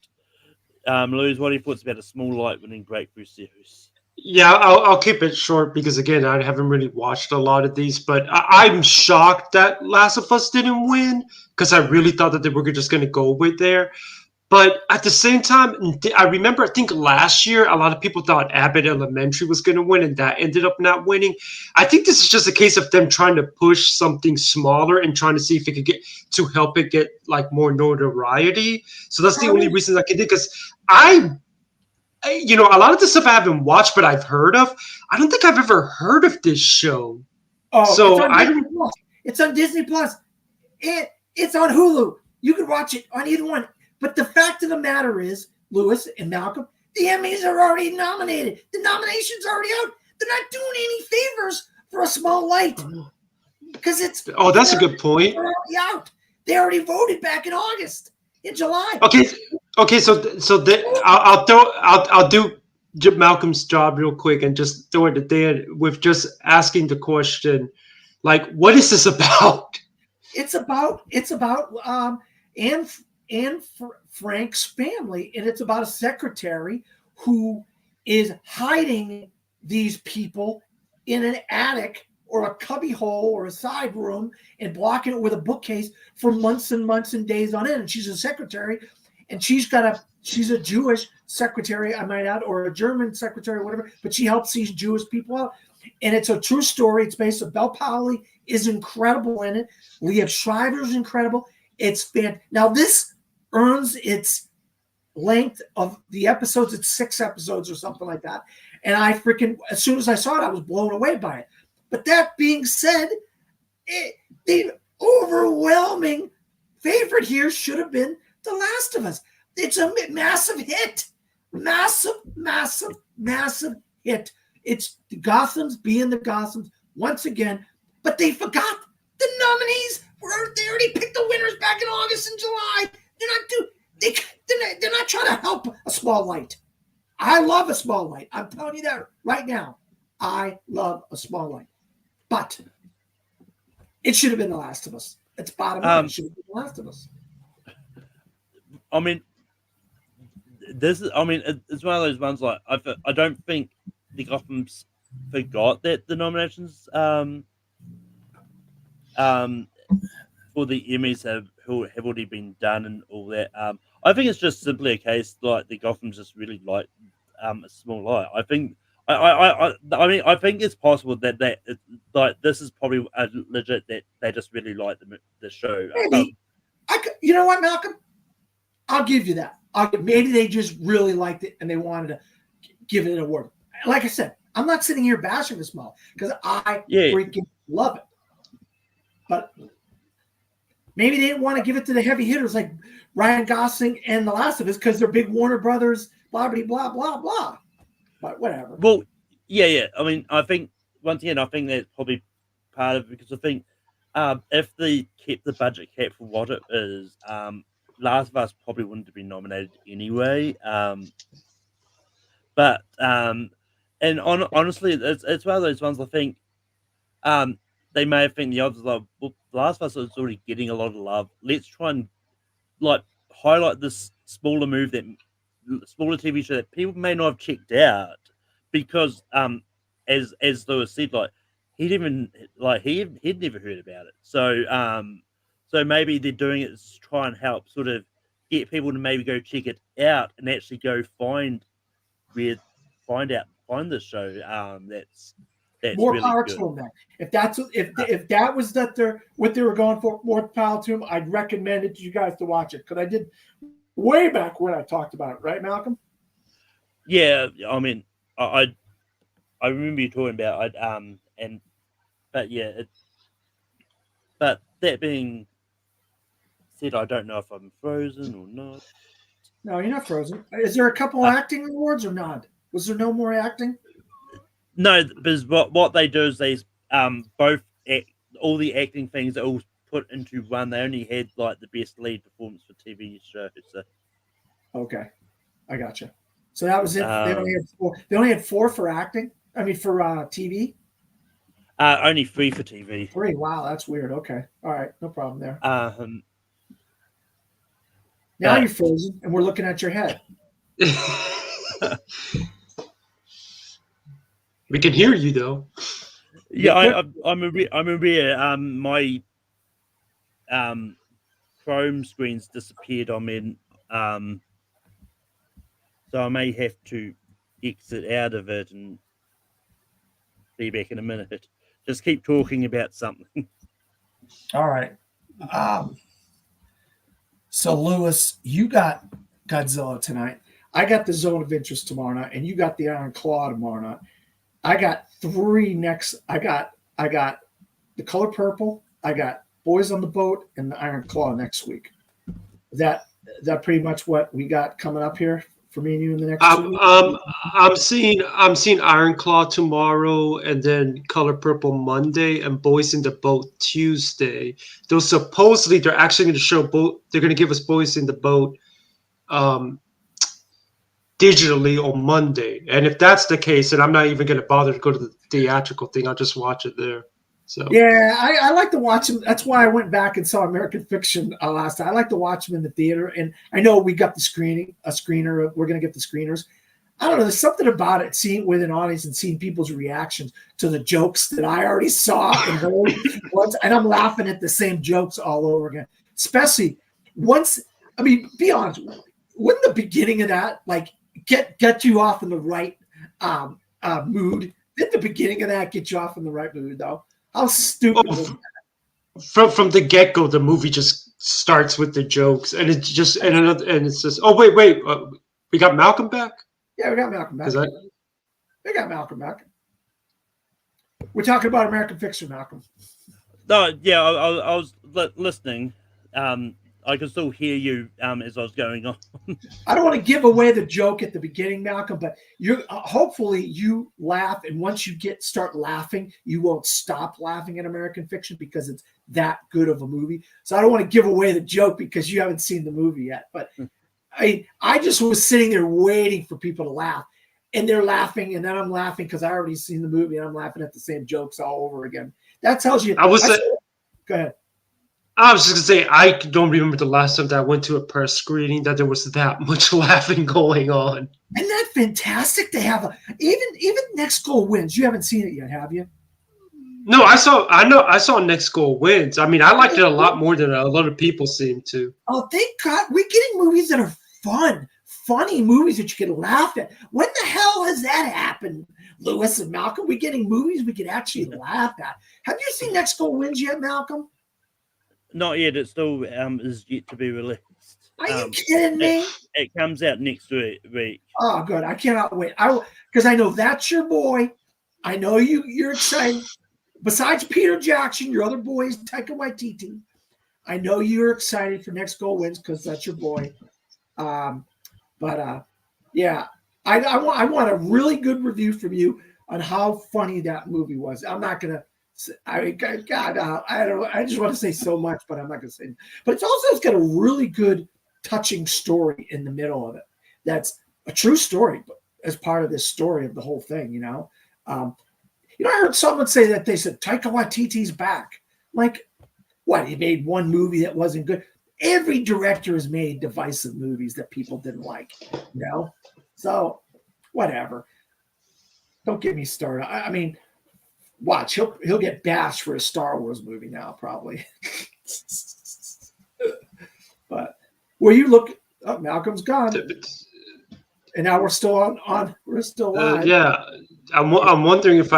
Louis, what are your thoughts about A Small Light winning breakthrough series? Yeah, I'll keep it short because again, I haven't really watched a lot of these, but I'm shocked that Last of Us didn't win because I really thought that they were just going to go with there. But at the same time, I remember, I think last year, a lot of people thought Abbott Elementary was going to win, and that ended up not winning. I think this is just a case of them trying to push something smaller and trying to see if it could help it get like more notoriety. So that's the only reason I can think, because A lot of the stuff I haven't watched, but I've heard of. I don't think I've ever heard of this show. Oh, So it's on Disney Plus. It's on Disney Plus. It's on Hulu. You can watch it on either one. But the fact of the matter is, Lewis and Malcolm, the Emmys are already nominated. The nomination's already out. They're not doing any favors for A Small Light because it's. Oh, that's a good point. They're already out. They already voted back in August, in July. Okay. So I'll do Malcolm's job real quick and just throw it at Dan with just asking the question, like, what is this about? It's about Anne Frank's family, and it's about a secretary who is hiding these people in an attic or a cubby hole or a side room and blocking it with a bookcase for months and months and days on end. And she's a secretary, and she's a Jewish secretary, I might add, or a German secretary, or whatever, but she helps these Jewish people out. And it's a true story. It's based on Bel Powley is incredible in it. Liev Schreiber's incredible. It's fantastic. Now this earns its length of the episodes. It's 6 episodes or something like that. And as soon as I saw it, I was blown away by it. But that being said, the overwhelming favorite here should have been The Last of Us. It's a massive hit. Massive hit. It's the Gothams being the Gothams once again, but they forgot the nominees. They already picked the winners back in August and July. They're not trying to help A Small Light. I love A Small Light. I'm telling you that right now. I love A Small Light, but it should have been The Last of Us. It's bottom line. It should have been The Last of Us. I mean, it's one of those ones like I don't think the Gothams forgot that the nominations for the Emmys have already been done and all that. I think it's just simply a case like the Gothams just really like A Small Light. I think I think it's possible that this is probably legit that they just really like the show. Maybe. You know what, Malcolm? I'll give you that. Maybe they just really liked it and they wanted to give it an award. Like I said, I'm not sitting here bashing this model because I freaking love it. But maybe they didn't want to give it to the heavy hitters like Ryan Gosling and The Last of Us because they're big Warner Brothers, blah, blah, blah, blah, blah. But whatever. Well, yeah. I mean, I think, once again, that's probably part of it because I think if they kept the budget cap for what it is, Last of Us probably wouldn't have been nominated anyway. But honestly, it's one of those ones I think they may have think the others like, well, Last of Us is already getting a lot of love. Let's try and highlight this smaller TV show that people may not have checked out because as Lewis said, he'd never heard about it. So this they're doing it to try and help sort of get people to maybe go check it out and actually go find this show. That's more really power good. to them. Then, if that was what they were going for, more power to them. I'd recommend it to you guys to watch it because I did way back when I talked about it. Right, Malcolm? Yeah, I mean, I remember you talking about it. But that being said, I don't know if I'm frozen or not. No, you're not frozen. Is there a couple acting awards or not? Was there no more acting? No, because what they do is they both all the acting things are all put into one. They only had the best lead performance for TV show. So. Okay, I gotcha. So that was it. They only had 4 for acting. I mean, for TV. Only 3 for TV. 3. Wow, that's weird. Okay, all right, no problem there. Now you're frozen, and we're looking at your head. We can hear you though. Yeah, I'm aware. My Chrome screen's disappeared. So I may have to exit out of it and be back in a minute. Just keep talking about something. All right. So Lewis, you got Godzilla tonight. I got the Zone of Interest tomorrow night, and you got the Iron Claw tomorrow night. I got 3 next. I got The Color Purple. I got Boys on the Boat and the Iron Claw next week. That pretty much what we got coming up here for me and you in the next 2 weeks. I'm seeing Iron Claw tomorrow, and then Color Purple Monday, and Boys in the Boat Tuesday. Though supposedly they're actually going to show both. They're going to give us Boys in the Boat digitally on Monday, and if that's the case, then I'm not even going to bother to go to the theatrical thing. I'll just watch it there. So yeah, I like to watch them. That's why I went back and saw American Fiction last time. I like to watch them in the theater, and I know we got a screener. We're going to get the screeners. I don't know. There's something about it, seeing it with an audience and seeing people's reactions to the jokes that I already saw and heard once, and I'm laughing at the same jokes all over again. Especially once, I mean, be honest, wouldn't the beginning of that like get you off in the right mood? Didn't the beginning of that get you off in the right mood though? How stupid was that? From the get go, the movie just starts with the jokes, and it's just and it's just wait, we got Malcolm back. Yeah, we got Malcolm back. That... We got Malcolm back. We're talking about American Fiction, Malcolm. No, yeah, I was listening. I could still hear you as I was going on. I don't want to give away the joke at the beginning, Malcolm, but you hopefully you laugh, and once you start laughing, you won't stop laughing at American Fiction because it's that good of a movie. So I don't want to give away the joke because you haven't seen the movie yet. But I just was sitting there waiting for people to laugh, and they're laughing, and then I'm laughing because I already seen the movie, and I'm laughing at the same jokes all over again. That tells you. Go ahead. I was just gonna say I don't remember the last time that I went to a press screening that there was that much laughing going on. Isn't that fantastic to have even Next Goal Wins? You haven't seen it yet, have you? No, I saw Next Goal Wins. I mean, I liked it a lot more than a lot of people seem to. Oh, thank God. We're getting movies that are fun, funny movies that you can laugh at. When the hell has that happened, Lewis and Malcolm? We're getting movies we can actually laugh at. Have you seen Next Goal Wins yet, Malcolm? Not yet. It still is yet to be released. Are you kidding me? It comes out next week. Oh, good. I cannot wait. Because I know that's your boy. I know you're excited. Besides Peter Jackson, your other boy is Taika Waititi. I know you're excited for Next Goal Wins because that's your boy. Yeah, I want a really good review from you on how funny that movie was. I'm not gonna. I just want to say so much, but I'm not gonna say. But it's got a really good, touching story in the middle of it. That's a true story, but as part of this story of the whole thing, you know. I heard someone say that they said Taika Waititi's back. Like, what? He made one movie that wasn't good. Every director has made divisive movies that people didn't like, you know. So, whatever. Don't get me started. I mean, watch. He'll get bashed for a Star Wars movie now, probably. But where you look, Malcolm's gone, and now we're still on. We're still live. Yeah, I'm wondering if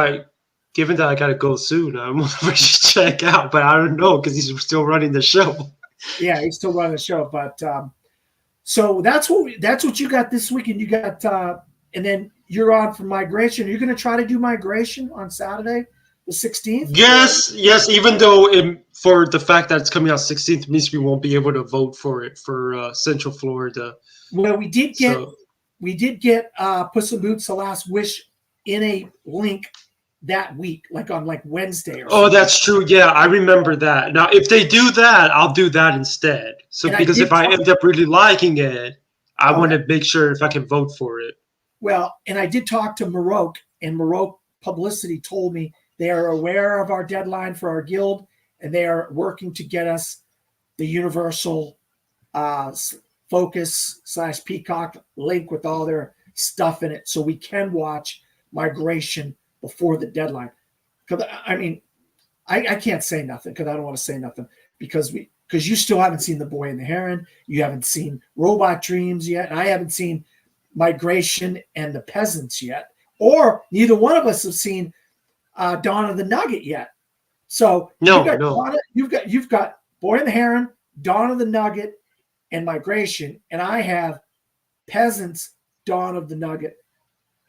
given that I gotta go soon, I'm wondering if I should check out, but I don't know because he's still running the show. Yeah, he's still running the show, but so that's what you got this week, and you got and then you're on for Migration. Are you going to try to do Migration on Saturday, the 16th? Yes. Even though for the fact that it's coming out 16th means we won't be able to vote for it for Central Florida. Well, we did get Puss in Boots: The Last Wish in a link that week, like on Wednesday or something. Oh, that's true. Yeah, I remember that. Now, if they do that, I'll do that instead. So, because if I end up really liking it, I want to make sure if I can vote for it. Well, and I did talk to Maroc, and Maroc Publicity told me they are aware of our deadline for our guild, and they are working to get us the Universal Focus/Peacock link with all their stuff in it, so we can watch Migration before the deadline. Because I mean, I can't say nothing because I don't want to say nothing because you still haven't seen The Boy and the Heron, you haven't seen Robot Dreams yet, and I haven't seen Migration and the Peasants yet, or neither one of us have seen Dawn of the Nugget yet. So you've got Boy and the Heron, Dawn of the Nugget, and Migration, and I have Peasants Dawn of the Nugget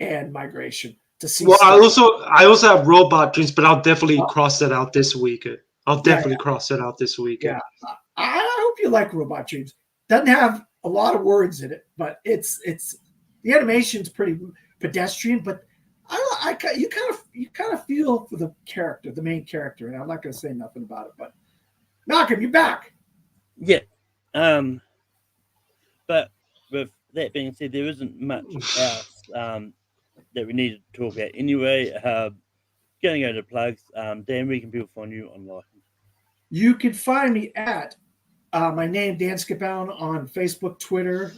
and Migration to see. Well, I stuff. also have Robot Dreams, but I'll definitely cross that out this weekend. I'll definitely cross that out this weekend. Yeah, I hope you like Robot Dreams. Doesn't have a lot of words in it, but it's the animation's pretty pedestrian, but you kind of feel for the character, the main character, and I'm not going to say nothing about it. But Malcolm, you're back. Yeah. But with that being said, there isn't much else that we need to talk about anyway. Going over to plugs, Dan, where can people find you online? You can find me at my name, Dan Skipbound, on Facebook, Twitter,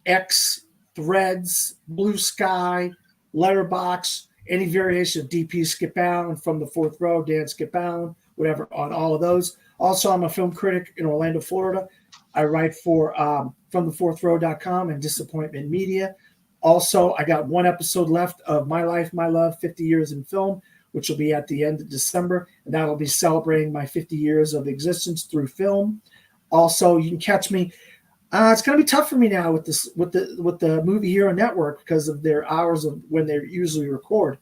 X, Threads, Blue Sky, Letterbox, any variation of DP Skipbound, From the Fourth Row, Dan Skipbound, whatever, on all of those. Also, I'm a film critic in Orlando, Florida. I write for FromTheFourthRow.com and Disappointment Media. Also, I got one episode left of My Life, My Love, 50 Years in Film, which will be at the end of December, and that'll be celebrating my 50 years of existence through film. Also, you can catch me. It's going to be tough for me now with the Movie Hero Network because of their hours of when they usually record.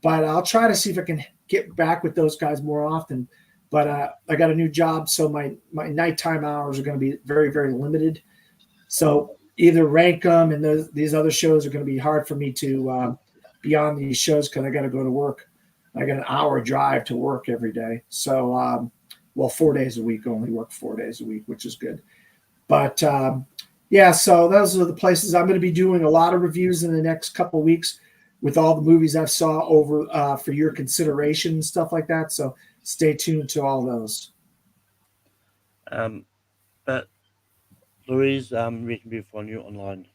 But I'll try to see if I can get back with those guys more often. But I got a new job, so my nighttime hours are going to be very, very limited. So either rank them, and these other shows are going to be hard for me to be on these shows because I got to go to work. I got an hour drive to work every day. So, 4 days a week, only work 4 days a week, which is good. But yeah, so those are the places I'm going to be doing a lot of reviews in the next couple of weeks with all the movies I've saw over for your consideration and stuff like that. So stay tuned to all those. But Louise, where can people find you online?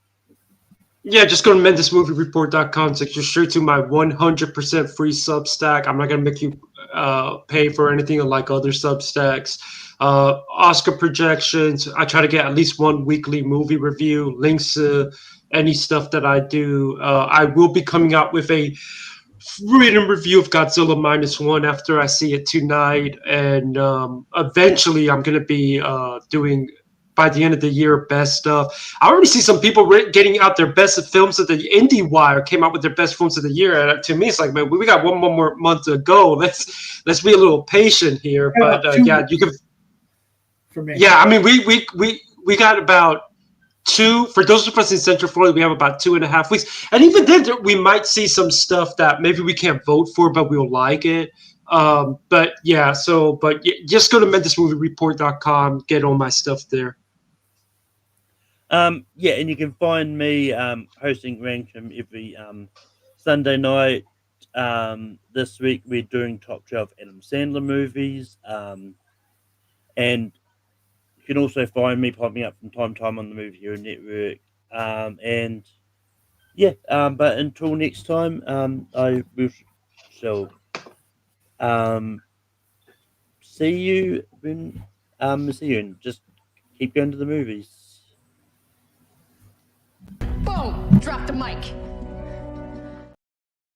Yeah, just go to MendesMovieReport.com. Take you straight to my 100% free Substack. I'm not going to make you pay for anything like other Substacks. Oscar projections. I try to get at least one weekly movie review, links to any stuff that I do. I will be coming out with a written review of Godzilla -1 after I see it tonight. And eventually I'm going to be doing, by the end of the year, best stuff. I already see some people getting out their best films of the IndieWire came out with their best films of the year. And to me, it's like, man, we got one more month to go. Let's be a little patient here. But yeah, you can. For me. Yeah, I mean, we got about two. For those of us in Central Florida, we have about 2.5 weeks. And even then, we might see some stuff that maybe we can't vote for, but we'll like it. But yeah, just go to MendesMovieReport.com, get all my stuff there. Yeah, and you can find me hosting Rankum every Sunday night. This week we're doing top 12 Adam Sandler movies. And you can also find me popping up from time to time on the Movie Hero Network. And yeah, but until next time, I shall see you and just keep going to the movies. Boom! Drop the mic.